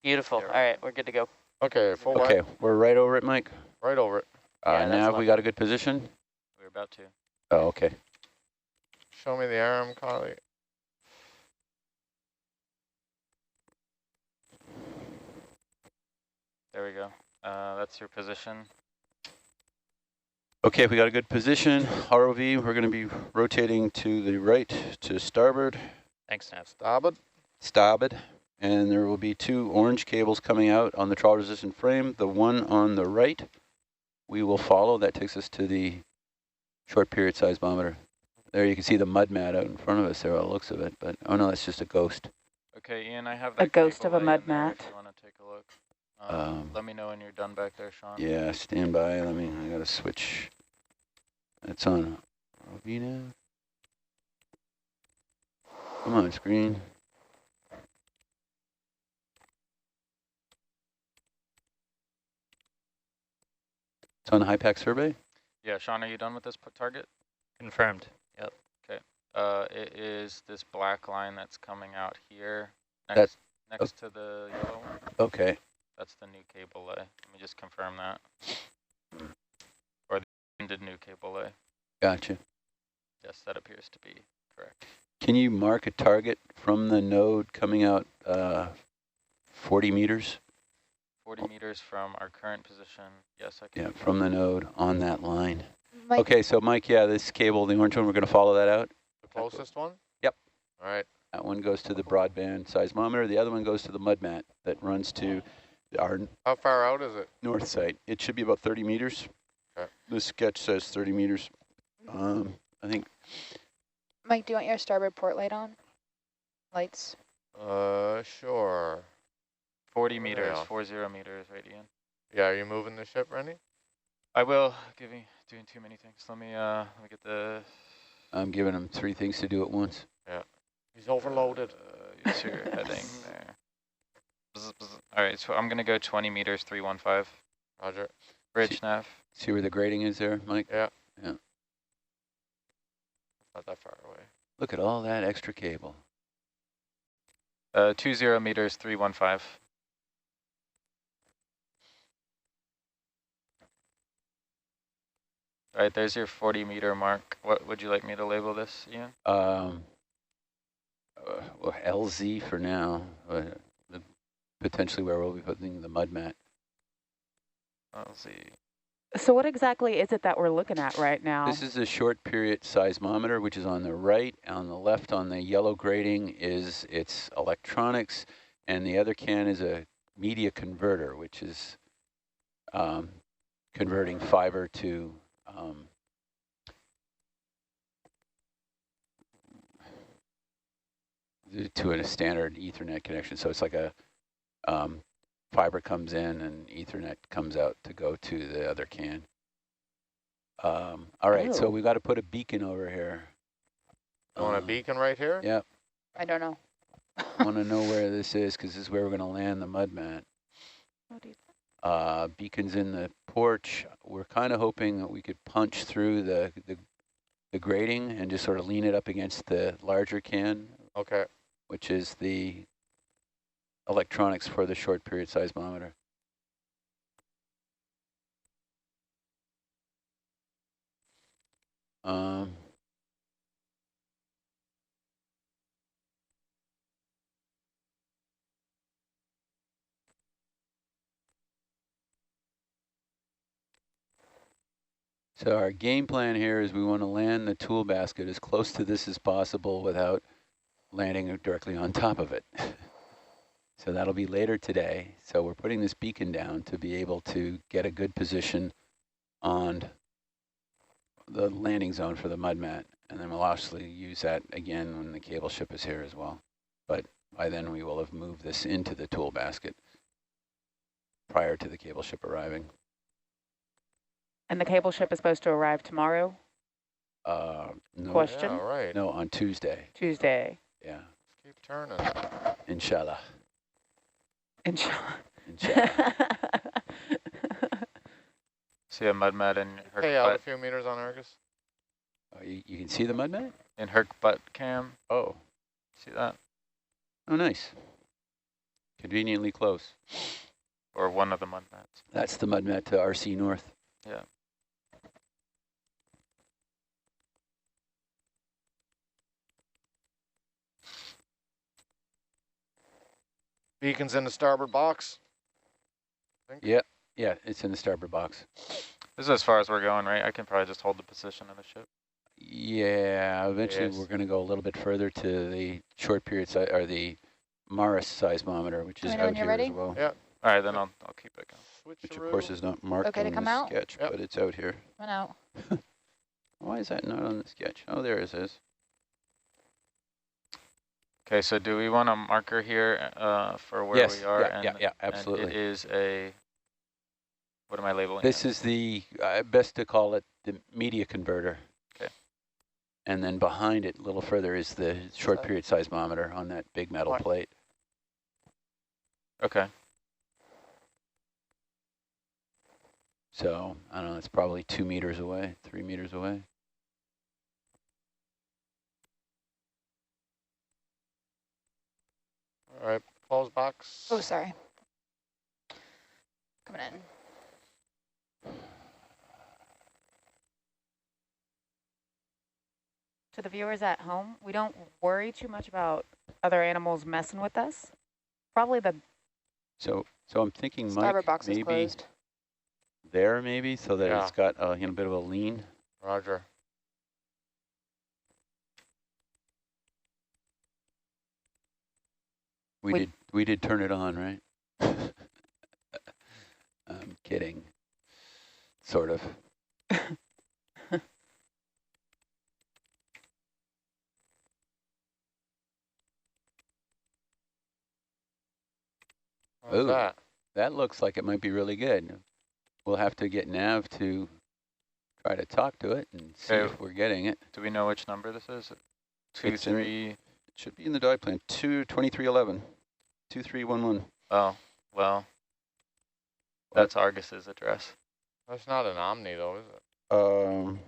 Speaker 4: Beautiful. All right, we're good to go.
Speaker 9: Okay, full
Speaker 8: Okay,
Speaker 9: white.
Speaker 8: we're right over it, Mike.
Speaker 9: Right over it.
Speaker 4: Yeah, that's
Speaker 8: nav, we
Speaker 4: lovely.
Speaker 8: got a good position?
Speaker 12: We're about to.
Speaker 8: Oh, okay.
Speaker 9: Show me the arm, Carly.
Speaker 12: There we go. That's your position.
Speaker 8: Okay, we got a good position. ROV, we're going to be rotating to the right, to starboard.
Speaker 12: Thanks, Nav.
Speaker 8: Starboard. And there will be two orange cables coming out on the trawl resistant frame. The one on the right, we will follow. That takes us to the short period seismometer. There you can see the mud mat out in front of us there, by the looks of it. But, oh no, that's just a ghost.
Speaker 12: Okay, Ian, I have that
Speaker 10: A ghost
Speaker 12: cable
Speaker 10: of a
Speaker 12: lay
Speaker 10: mud
Speaker 12: in there
Speaker 10: mat.
Speaker 12: if you want to take a look.
Speaker 8: Um,
Speaker 12: Let me know when you're done back there, Sean.
Speaker 8: Yeah, stand by. I got to switch. That's on ROV now. Come on, screen. It's on the HIPAC survey?
Speaker 12: Yeah, Sean, are you done with this target?
Speaker 6: Confirmed. Yep.
Speaker 12: Okay. It is this black line that's coming out here
Speaker 8: That's
Speaker 12: next to the yellow one.
Speaker 8: okay.
Speaker 12: That's the new cable lay. Let me just confirm that. Or the ended new cable lay.
Speaker 8: Gotcha.
Speaker 12: Yes, that appears to be correct.
Speaker 8: Can you mark a target from the node coming out 40 meters?
Speaker 12: 40 meters from our current position. Yes, I can.
Speaker 8: Yeah, from the node on that line.
Speaker 11: Mike,
Speaker 8: Okay, so Mike, yeah, this cable, the orange one, we're going to follow that out.
Speaker 9: The closest one?
Speaker 8: Yep.
Speaker 9: All right.
Speaker 8: That one goes to the broadband seismometer. The other one goes to the mud mat that runs to our
Speaker 9: How far out is it?
Speaker 8: north site. It should be about 30 meters.
Speaker 9: Okay.
Speaker 8: The sketch says 30 meters. I think.
Speaker 11: Mike, do you want your starboard port light on? Lights.
Speaker 9: Sure.
Speaker 12: 40 meters,
Speaker 9: Yeah.
Speaker 12: 40 meters, right, Ian?
Speaker 9: Yeah, are you moving the ship, Rennie?
Speaker 12: I will. Doing too many things. Let me get the.
Speaker 8: I'm giving him 3 things to do at once.
Speaker 9: Yeah. He's overloaded.
Speaker 12: You see your heading there. Bzz, bzz. All right, so I'm gonna go 20 meters, 315.
Speaker 9: Roger.
Speaker 12: Bridge nav.
Speaker 8: See where the grading is there, Mike?
Speaker 9: Yeah.
Speaker 8: Yeah.
Speaker 9: Not that far away.
Speaker 8: Look at all that extra cable.
Speaker 12: 20 meters, 315. All right, there's your 40 meter mark. What would you like me to label this, Ian?
Speaker 8: Well, LZ for now. Potentially where we'll be putting the mud mat.
Speaker 12: Let's see.
Speaker 10: So what exactly is it that we're looking at right now?
Speaker 8: This is a short period seismometer, which is on the right. On the left, on the yellow grading, is its electronics, and the other can is a media converter, which is converting fiber to a standard Ethernet connection. So it's like a fiber comes in and Ethernet comes out to go to the other can. All right, so we got to put a beacon over here.
Speaker 9: You want a beacon right here?
Speaker 8: Yeah.
Speaker 11: I don't know.
Speaker 8: want to know where this is because this is where we're going to land the mud mat. Beacon's in the porch. We're kind of hoping that we could punch through the grating and just sort of lean it up against the larger can.
Speaker 9: Okay.
Speaker 8: Which is the electronics for the short period seismometer. So our game plan here is we want to land the tool basket as close to this as possible without landing directly on top of it. So that'll be later today. So we're putting this beacon down to be able to get a good position on the landing zone for the mud mat. And then we'll obviously use that again when the cable ship is here as well. But by then we will have moved this into the tool basket prior to the cable ship arriving.
Speaker 10: And the cable ship is supposed to arrive tomorrow?
Speaker 8: No.
Speaker 10: Question?
Speaker 9: Yeah, right.
Speaker 8: No, on Tuesday.
Speaker 10: Tuesday.
Speaker 8: Yeah.
Speaker 9: Keep turning.
Speaker 8: Inshallah.
Speaker 10: Inshallah.
Speaker 8: Inshallah.
Speaker 12: See a mud mat in her
Speaker 9: Hey, out a
Speaker 12: butt.
Speaker 9: few meters on Argus.
Speaker 8: Oh, you can see the mud mat?
Speaker 12: In her butt cam.
Speaker 8: Oh.
Speaker 12: See that?
Speaker 8: Oh, nice. Conveniently close.
Speaker 12: Or one of the mud mats.
Speaker 8: That's the mud mat to RC North.
Speaker 12: Yeah.
Speaker 9: Beacon's in the starboard box.
Speaker 8: Yeah, yeah, it's in the starboard box.
Speaker 12: This is as far as we're going, right? I can probably just hold the position of the ship.
Speaker 8: Yeah, eventually we're going to go a little bit further to the short period or the Morris seismometer, which is out here as well.
Speaker 9: Yeah.
Speaker 12: All right, then I'll keep it going.
Speaker 8: Which of course is not marked
Speaker 11: Okay to
Speaker 8: on
Speaker 11: come
Speaker 8: the
Speaker 11: out?
Speaker 8: sketch, but it's out here.
Speaker 11: Come out.
Speaker 8: Why is that not on the sketch? Oh, there it is.
Speaker 12: Okay, so do we want a marker here for where we are?
Speaker 8: Yeah, absolutely.
Speaker 12: And it is a, what am I labeling?
Speaker 8: This is the, best to call it the media converter.
Speaker 12: Okay.
Speaker 8: And then behind it, a little further, is the short period seismometer on that big metal plate.
Speaker 12: Okay.
Speaker 8: So, I don't know, it's probably 2 meters away, 3 meters away.
Speaker 9: All right, close box.
Speaker 11: Oh, sorry. Coming in.
Speaker 10: To the viewers at home, we don't worry too much about other animals messing with us. Probably the...
Speaker 8: So I'm thinking
Speaker 11: Starboard
Speaker 8: Mike,
Speaker 11: box is
Speaker 8: maybe
Speaker 11: closed.
Speaker 8: there maybe, so that
Speaker 9: Yeah.
Speaker 8: it's got a bit of a lean.
Speaker 9: Roger.
Speaker 8: We did turn it on, right? I'm kidding. Sort of.
Speaker 9: How's
Speaker 8: that looks like it might be really good. We'll have to get Nav to try to talk to it and see if we're getting it.
Speaker 12: Do we know which number this is?
Speaker 8: It's
Speaker 12: 23.
Speaker 8: It should be in the dive plan. 2311. 2311.
Speaker 12: Oh, well. That's Argus's address.
Speaker 9: That's not an Omni though, is it?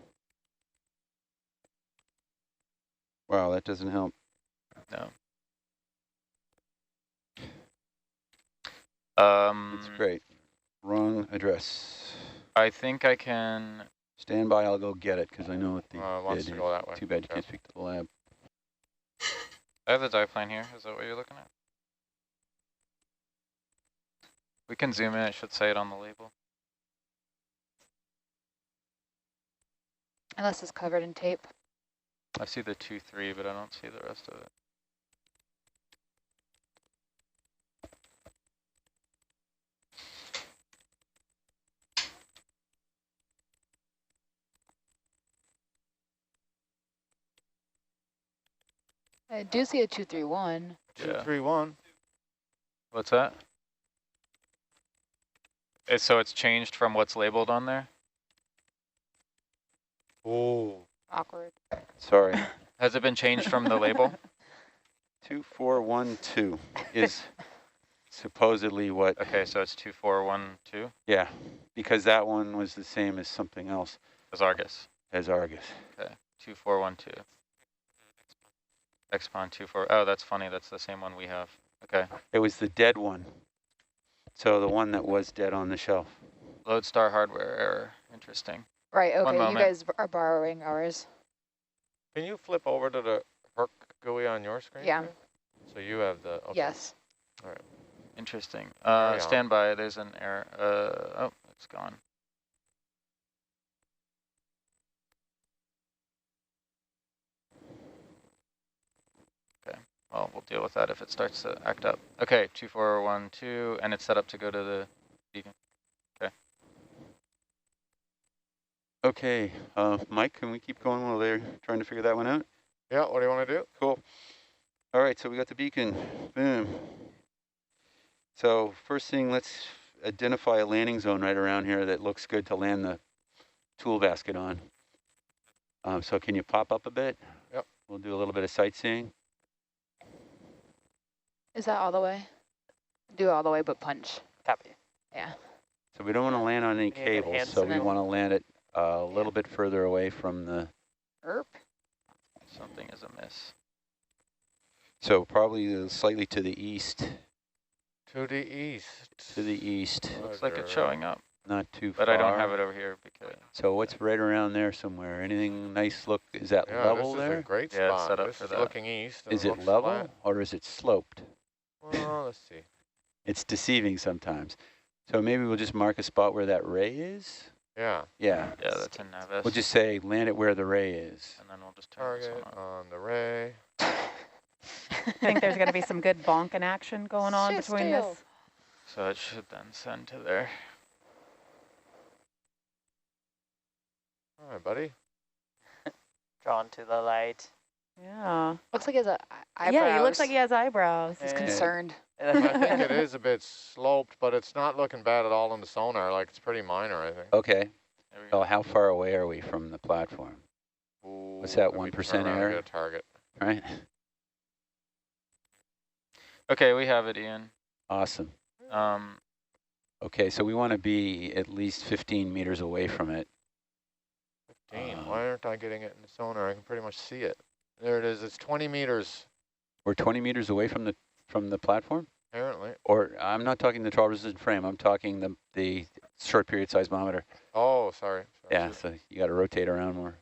Speaker 8: Wow, that doesn't help.
Speaker 12: No.
Speaker 8: That's great. Wrong address.
Speaker 12: I think I can.
Speaker 8: Stand by, I'll go get it because I know what the
Speaker 9: wants to go that way.
Speaker 8: Too bad you can't speak to the lab.
Speaker 12: I have the dive plane here. Is that what you're looking at? We can zoom in. It should say it on the label.
Speaker 11: Unless it's covered in tape.
Speaker 12: I see the 2-3, but I don't see the rest of it.
Speaker 11: I do see a 231.
Speaker 9: 231.
Speaker 12: What's that? So it's changed from what's labeled on there?
Speaker 9: Oh.
Speaker 11: Awkward.
Speaker 8: Sorry.
Speaker 12: Has it been changed from the label?
Speaker 8: 2412 is supposedly what.
Speaker 12: Okay, so it's 2412
Speaker 8: Yeah, because that one was the same as something else.
Speaker 12: as Argus.
Speaker 8: As Argus.
Speaker 12: Okay, 2412. Expon 24. Oh, that's funny. That's the same one we have. Okay.
Speaker 8: It was the dead one. So the one that was dead on the shelf.
Speaker 12: Lodestar hardware error. Interesting.
Speaker 11: Right, okay, you
Speaker 12: moment.
Speaker 11: guys are borrowing ours.
Speaker 9: Can you flip over to the Herc GUI on your screen?
Speaker 11: Yeah.
Speaker 9: There? So you have the, okay.
Speaker 11: Yes.
Speaker 9: All right.
Speaker 12: Interesting.
Speaker 9: on.
Speaker 12: Stand by. There's an error. Oh, it's gone. Okay. Well, we'll deal with that if it starts to act up. Okay, 2412, and it's set up to go to the beacon. Okay.
Speaker 8: Okay, Mike, can we keep going while they're trying to figure that one out?
Speaker 9: Yeah, what do you want to do?
Speaker 8: Cool. All right, so we got the beacon. Boom. So first thing, let's identify a landing zone right around here that looks good to land the tool basket on. So can you pop up a bit?
Speaker 9: Yep.
Speaker 8: We'll do a little bit of sightseeing.
Speaker 11: Is that all the way? Do all the way but punch.
Speaker 4: Copy.
Speaker 11: Yeah.
Speaker 8: So we don't want to land on any
Speaker 4: Yeah,
Speaker 8: cables,
Speaker 4: hands
Speaker 8: so
Speaker 4: in
Speaker 8: we
Speaker 4: it.
Speaker 8: want to land it a little bit further away from the...
Speaker 11: Erp.
Speaker 12: Something is amiss.
Speaker 8: So probably slightly to the east.
Speaker 9: To the east.
Speaker 8: To the east.
Speaker 12: Looks like it's showing up,
Speaker 8: Not too far.
Speaker 12: but I don't have it over here because.
Speaker 8: So what's right around there somewhere? Anything nice look? Is that
Speaker 9: Yeah,
Speaker 8: level
Speaker 9: this is
Speaker 8: there?
Speaker 9: a great
Speaker 12: Yeah, it's
Speaker 9: spot.
Speaker 12: set up
Speaker 9: This
Speaker 12: for
Speaker 9: is
Speaker 12: that.
Speaker 9: looking east. And
Speaker 8: Is it
Speaker 9: looks
Speaker 8: level
Speaker 9: flat.
Speaker 8: or is it sloped?
Speaker 9: Well, let's see.
Speaker 8: It's deceiving sometimes. So maybe we'll just mark a spot where that ray is.
Speaker 9: Yeah.
Speaker 8: Yeah.
Speaker 12: Yeah, that's in Navis.
Speaker 8: We'll just say land it where the ray is.
Speaker 12: And then we'll just turn this
Speaker 9: Target
Speaker 12: one on.
Speaker 9: on the ray.
Speaker 10: I think there's going to be some good bonking action going on
Speaker 11: Sit
Speaker 10: between
Speaker 11: still.
Speaker 10: this.
Speaker 12: So it should then send to there.
Speaker 9: All right, buddy.
Speaker 4: Drawn to the light.
Speaker 10: Yeah.
Speaker 11: Looks like he has a eyebrows.
Speaker 10: Yeah, he looks like he has eyebrows.
Speaker 11: He's
Speaker 12: Yeah.
Speaker 11: concerned.
Speaker 9: I think it is a bit sloped, but it's not looking bad at all in the sonar. Like, it's pretty minor, I think.
Speaker 8: Okay.
Speaker 12: There we go.
Speaker 8: Oh, how far away are we from the platform?
Speaker 9: Ooh,
Speaker 8: What's that,
Speaker 9: let me
Speaker 8: 1%
Speaker 9: turn around and
Speaker 8: error?
Speaker 9: get a target.
Speaker 8: Right?
Speaker 12: Okay, we have it, Ian.
Speaker 8: Awesome.
Speaker 12: Um,
Speaker 8: Okay, so we want to be at least 15 meters away from it.
Speaker 9: 15. Why aren't I getting it in the sonar? I can pretty much see it. There it is. It's 20 meters,
Speaker 8: We're 20 meters away from the platform?
Speaker 9: apparently.
Speaker 8: Or I'm not talking the 12 resistant frame. I'm talking the short period seismometer.
Speaker 9: Oh, sorry.
Speaker 8: Yeah, so you got to rotate around more.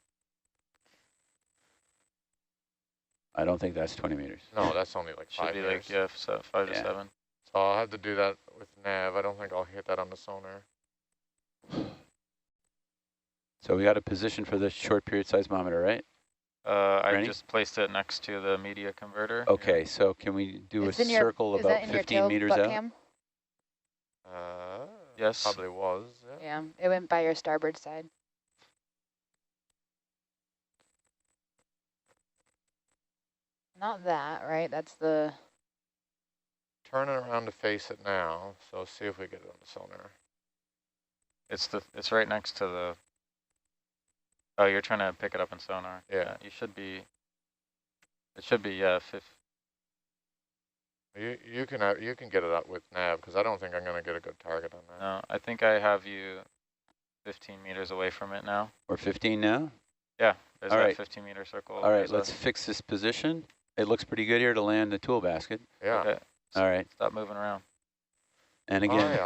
Speaker 8: I don't think that's 20 meters.
Speaker 9: No, that's only like
Speaker 12: should
Speaker 9: 5
Speaker 12: be
Speaker 9: meters.
Speaker 12: like, yeah, so 5 to
Speaker 8: Yeah.
Speaker 12: 7.
Speaker 9: So I'll have to do that with nav. I don't think I'll hit that on the sonar.
Speaker 8: So we got a position for the short period seismometer, right?
Speaker 12: I
Speaker 8: Ready?
Speaker 12: just placed it next to the media converter.
Speaker 8: Okay, so can we do
Speaker 11: It's
Speaker 8: a
Speaker 11: in your-
Speaker 8: circle
Speaker 11: is
Speaker 8: about
Speaker 11: that in your
Speaker 8: 15
Speaker 11: tail
Speaker 8: meters
Speaker 11: butt
Speaker 8: out?
Speaker 11: cam?
Speaker 12: Yes.
Speaker 9: Probably was. Yeah.
Speaker 11: Yeah, it went by your starboard side. Not that, right? That's the...
Speaker 9: Turn it around to face it now. So see if we get it on the sonar.
Speaker 12: It's right next to the. Oh, you're trying to pick it up in sonar.
Speaker 9: Yeah.
Speaker 12: You should be. It should be
Speaker 9: You can get it up with nav because I don't think I'm going to get a good target on that.
Speaker 12: No, I think I have you 15 meters away from it now.
Speaker 8: We're 15 now?
Speaker 12: Yeah, there's
Speaker 8: All
Speaker 12: that
Speaker 8: right.
Speaker 12: 15 meter circle.
Speaker 8: All right,
Speaker 12: There's
Speaker 8: let's fix this position. It looks pretty good here to land the tool basket.
Speaker 9: Yeah.
Speaker 12: Okay.
Speaker 8: All right.
Speaker 12: Stop moving around.
Speaker 8: And again,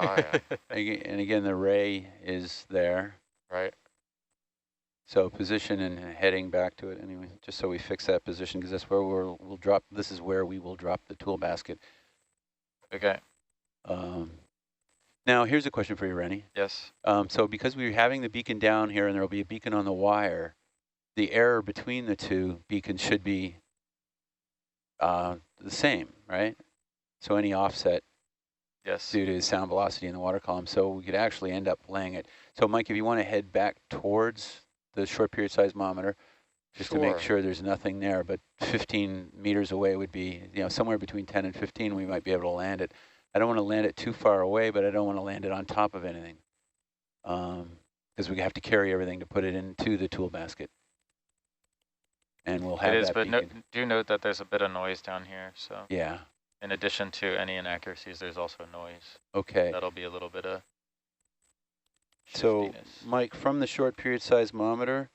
Speaker 9: yeah.
Speaker 8: again, the ray is there.
Speaker 9: Right.
Speaker 8: So position and heading back to it anyway, just so we fix that position because that's where we'll drop. This is where we will drop the tool basket.
Speaker 12: Okay.
Speaker 8: Now here's a question for you, Rennie.
Speaker 12: Yes.
Speaker 8: So because we're having the beacon down here and there will be a beacon on the wire, the error between the two beacons should be the same, right? So any offset
Speaker 12: Yes.
Speaker 8: due to sound velocity in the water column. So we could actually end up laying it. So Mike, if you want to head back towards the short period seismometer, just to make sure there's nothing there, but 15 meters away would be, somewhere between 10 and 15, we might be able to land it. I don't want to land it too far away, but I don't want to land it on top of anything. Because we have to carry everything to put it into the tool basket. and we'll have
Speaker 12: it is,
Speaker 8: that
Speaker 12: but do note that there's a bit of noise down here. So
Speaker 8: yeah.
Speaker 12: In addition to any inaccuracies, there's also noise.
Speaker 8: Okay.
Speaker 12: That'll be a little bit of
Speaker 8: So,
Speaker 12: shiftiness.
Speaker 8: Mike, from the short period seismometer,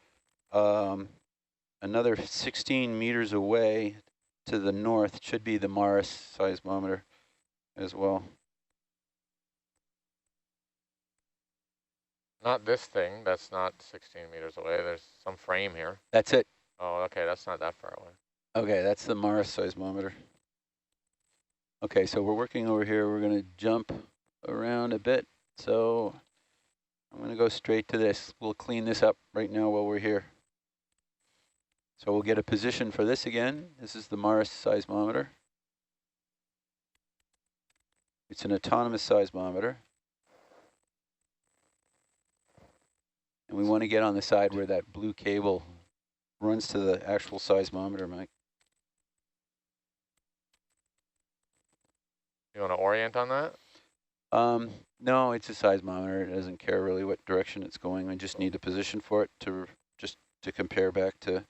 Speaker 8: another 16 meters away to the north should be the Mars seismometer as well.
Speaker 9: Not this thing. That's not 16 meters away. There's some frame here.
Speaker 8: That's it.
Speaker 9: Oh, okay. That's not that far away.
Speaker 8: Okay, that's the Mars seismometer. Okay, so we're working over here. We're going to jump around a bit. So I'm going to go straight to this. We'll clean this up right now while we're here. So we'll get a position for this again. This is the Mars seismometer. It's an autonomous seismometer. And we want to get on the side where that blue cable runs to the actual seismometer, Mike.
Speaker 9: You want to orient on that?
Speaker 8: No, it's a seismometer. It doesn't care really what direction it's going. I just need a position for it to just to compare back to.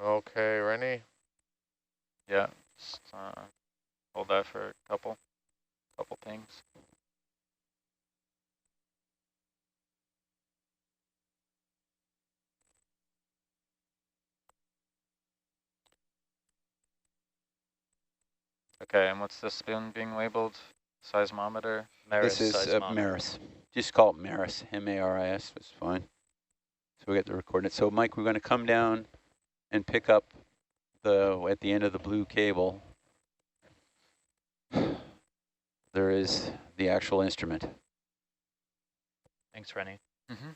Speaker 9: Okay, Rennie.
Speaker 12: Yeah, just, hold that for a couple things. Okay, and what's this being labeled? Seismometer?
Speaker 8: This is Maris. Just call it Maris, M-A-R-I-S, that's fine. So we get the coordinates. So Mike, we're going to come down and pick up at the end of the blue cable. There is the actual instrument.
Speaker 6: Thanks, Rennie.
Speaker 12: Mm-hmm.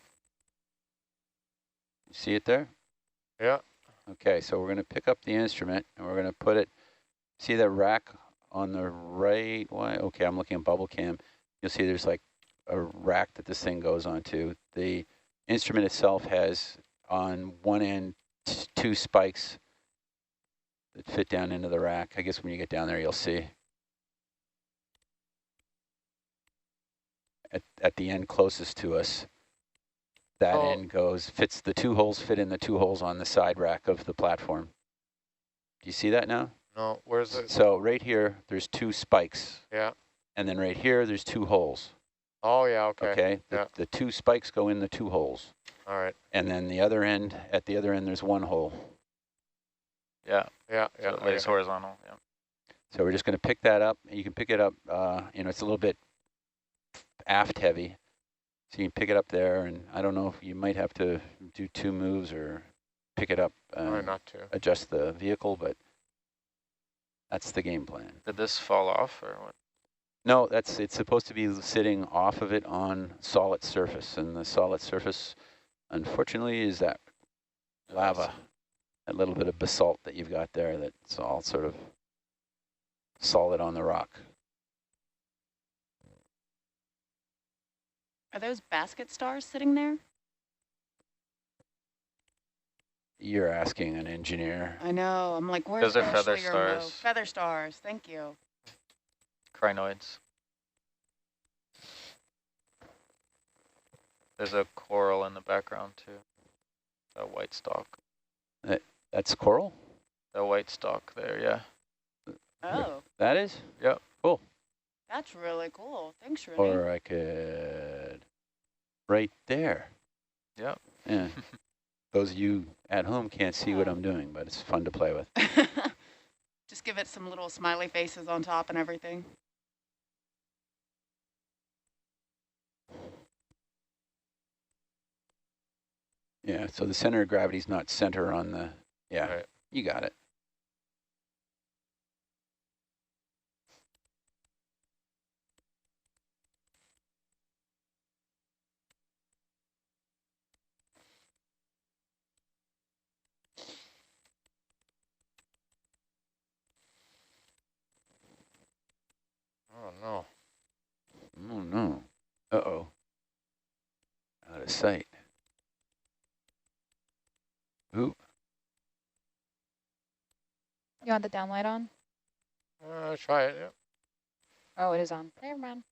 Speaker 8: You see it there?
Speaker 9: Yeah.
Speaker 8: Okay, so we're going to pick up the instrument and we're going to put it, see that rack on the right? Why? Okay, I'm looking at bubble cam. You'll see there's like a rack that this thing goes onto. The instrument itself has on one end 2 spikes that fit down into the rack. I guess when you get down there, you'll see. At the end closest to us, that end fits the 2 holes, fit in the 2 holes on the side rack of the platform. Do you see that now?
Speaker 9: No, where's it?
Speaker 8: So right here, there's 2 spikes.
Speaker 9: Yeah.
Speaker 8: And then right here, there's 2 holes.
Speaker 9: Oh, yeah, okay.
Speaker 8: Okay,
Speaker 9: yeah.
Speaker 8: The 2 spikes go in the 2 holes.
Speaker 9: All right.
Speaker 8: And then the other end, at the other end, there's 1 hole.
Speaker 12: Yeah.
Speaker 9: Yeah, yeah.
Speaker 12: So it lays horizontal, yeah.
Speaker 8: So we're just going to pick that up. You can pick it up, it's a little bit aft heavy. So you can pick it up there, and I don't know if you might have to do 2 moves or pick it up,
Speaker 9: not to
Speaker 8: adjust the vehicle, but that's the game plan.
Speaker 12: Did this fall off or what?
Speaker 8: No, it's supposed to be sitting off of it on solid surface, and the solid surface, unfortunately, is that lava, that little bit of basalt that you've got there that's all sort of solid on the rock.
Speaker 10: Are those basket stars sitting there?
Speaker 8: You're asking an engineer.
Speaker 10: I know. I'm like, where's
Speaker 12: those are feather
Speaker 10: Ashley or
Speaker 12: stars.
Speaker 10: Mo? Feather stars. Thank you.
Speaker 12: Crinoids. There's a coral in the background too. A white stalk.
Speaker 8: That's coral?
Speaker 12: The white stalk there, yeah.
Speaker 10: Oh.
Speaker 8: That is?
Speaker 12: Yep.
Speaker 8: Cool.
Speaker 10: That's really cool. Thanks, Rennie.
Speaker 8: Or I could, right there.
Speaker 12: Yep.
Speaker 8: Yeah. Those of you at home can't see what I'm doing, but it's fun to play with.
Speaker 10: Just give it some little smiley faces on top and everything.
Speaker 8: Yeah, so the center of gravity's not center on the, yeah,
Speaker 9: right.
Speaker 8: You got it.
Speaker 9: Oh, no.
Speaker 8: Oh, no. Uh-oh. Out of sight. Oop.
Speaker 11: You want the downlight on?
Speaker 9: Try it, yeah.
Speaker 11: Oh, it is on. Never mind.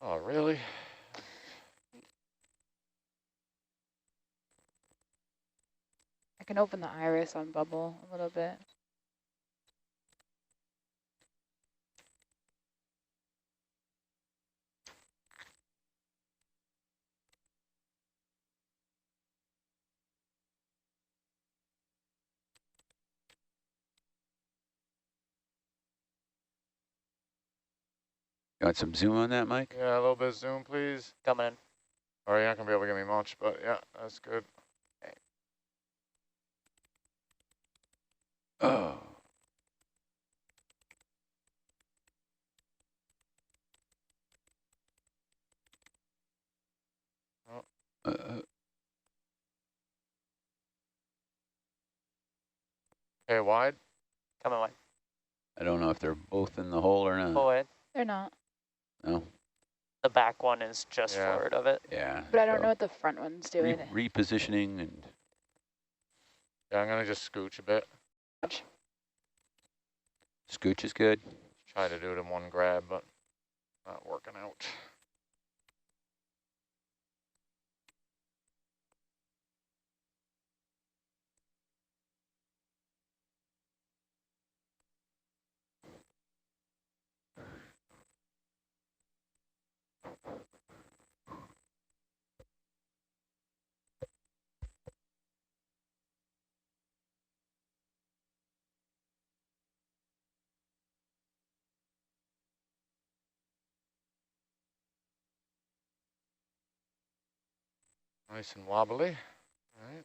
Speaker 9: Oh, really?
Speaker 11: I can open the iris on bubble a little bit.
Speaker 8: You want some zoom on that, Mike?
Speaker 9: Yeah, a little bit of zoom, please.
Speaker 4: Coming in.
Speaker 9: Or you're not going to be able to give me much, but yeah, that's good.
Speaker 8: Oh.
Speaker 9: Okay, wide.
Speaker 4: Coming wide.
Speaker 8: I don't know if they're both in the hole or not.
Speaker 4: Full wide.
Speaker 11: They're not.
Speaker 8: No?
Speaker 4: The back one is just forward of it.
Speaker 8: Yeah.
Speaker 11: But I don't know what the front one's doing.
Speaker 8: Repositioning and...
Speaker 9: Yeah, I'm going to just scooch a bit.
Speaker 8: Scooch is good.
Speaker 9: Try to do it in one grab, but not working out. Nice and wobbly. All right.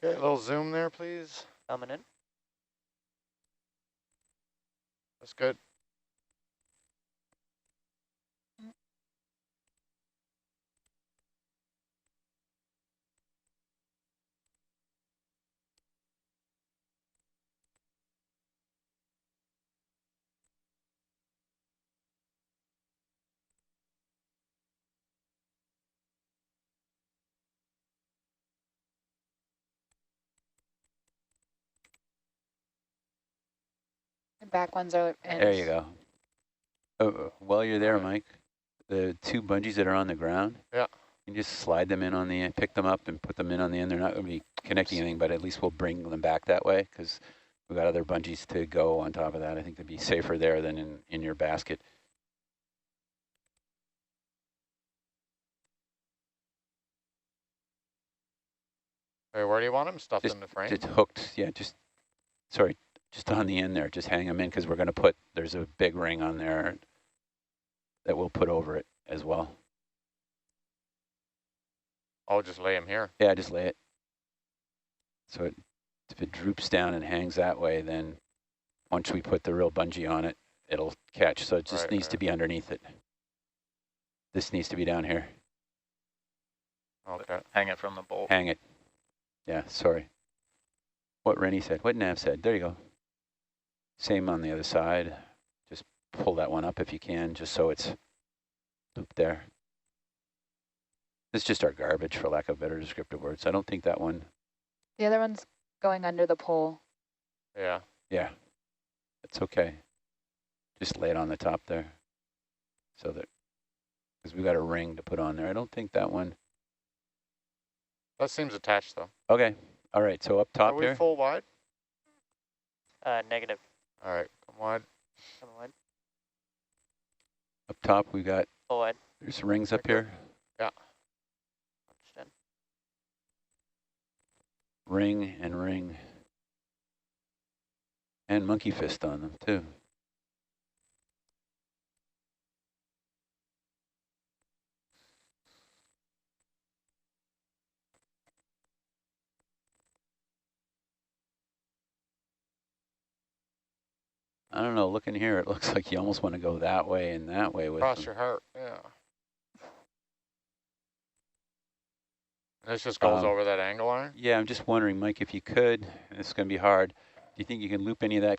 Speaker 9: Okay, a little zoom there, please.
Speaker 4: Coming in.
Speaker 9: That's good.
Speaker 11: The back ones are in.
Speaker 8: There you go. Oh, while you're there, Mike, the two bungees that are on the ground, you just slide them in on the end, pick them up and put them in on the end. They're not going to be connecting anything, but at least we'll bring them back that way because we've got other bungees to go on top of that. I think they'd be safer there than in your basket.
Speaker 9: Hey, where do you want them? Stuffed in the frame?
Speaker 8: Just hooked, yeah, just on the end there. Just hang them in because we're going to put, there's a big ring on there that we'll put over it as well.
Speaker 9: Oh, just lay them here.
Speaker 8: Yeah, just lay it. So if it droops down and hangs that way, then once we put the real bungee on it, it'll catch. So it just needs to be underneath it. This needs to be down here.
Speaker 12: Okay. Hang it from the bolt.
Speaker 8: Hang it. Yeah, sorry. What Rennie said, what Nav said. There you go. Same on the other side. Just pull that one up if you can, just so it's looped there. It's just our garbage, for lack of better descriptive words. I don't think that one.
Speaker 11: The other one's going under the pole.
Speaker 9: Yeah.
Speaker 8: Yeah, it's okay. Just lay it on the top there. So that, because we got a ring to put on there. I don't think that one.
Speaker 9: That seems attached though.
Speaker 8: Okay, all right, so up top
Speaker 9: Are we
Speaker 8: there.
Speaker 9: full wide?
Speaker 4: Negative.
Speaker 9: All right, come wide.
Speaker 4: Coming wide.
Speaker 8: Up top we got,
Speaker 4: Full wide.
Speaker 8: there's rings up here.
Speaker 9: Yeah.
Speaker 8: Ring and ring. And monkey fist on them too. I don't know, looking here, it looks like you almost want to go that way and that way with
Speaker 9: Cross
Speaker 8: them.
Speaker 9: your heart, yeah. This just goes over that angle iron?
Speaker 8: Yeah, I'm just wondering, Mike, if you could, it's going to be hard, you think you can loop any of that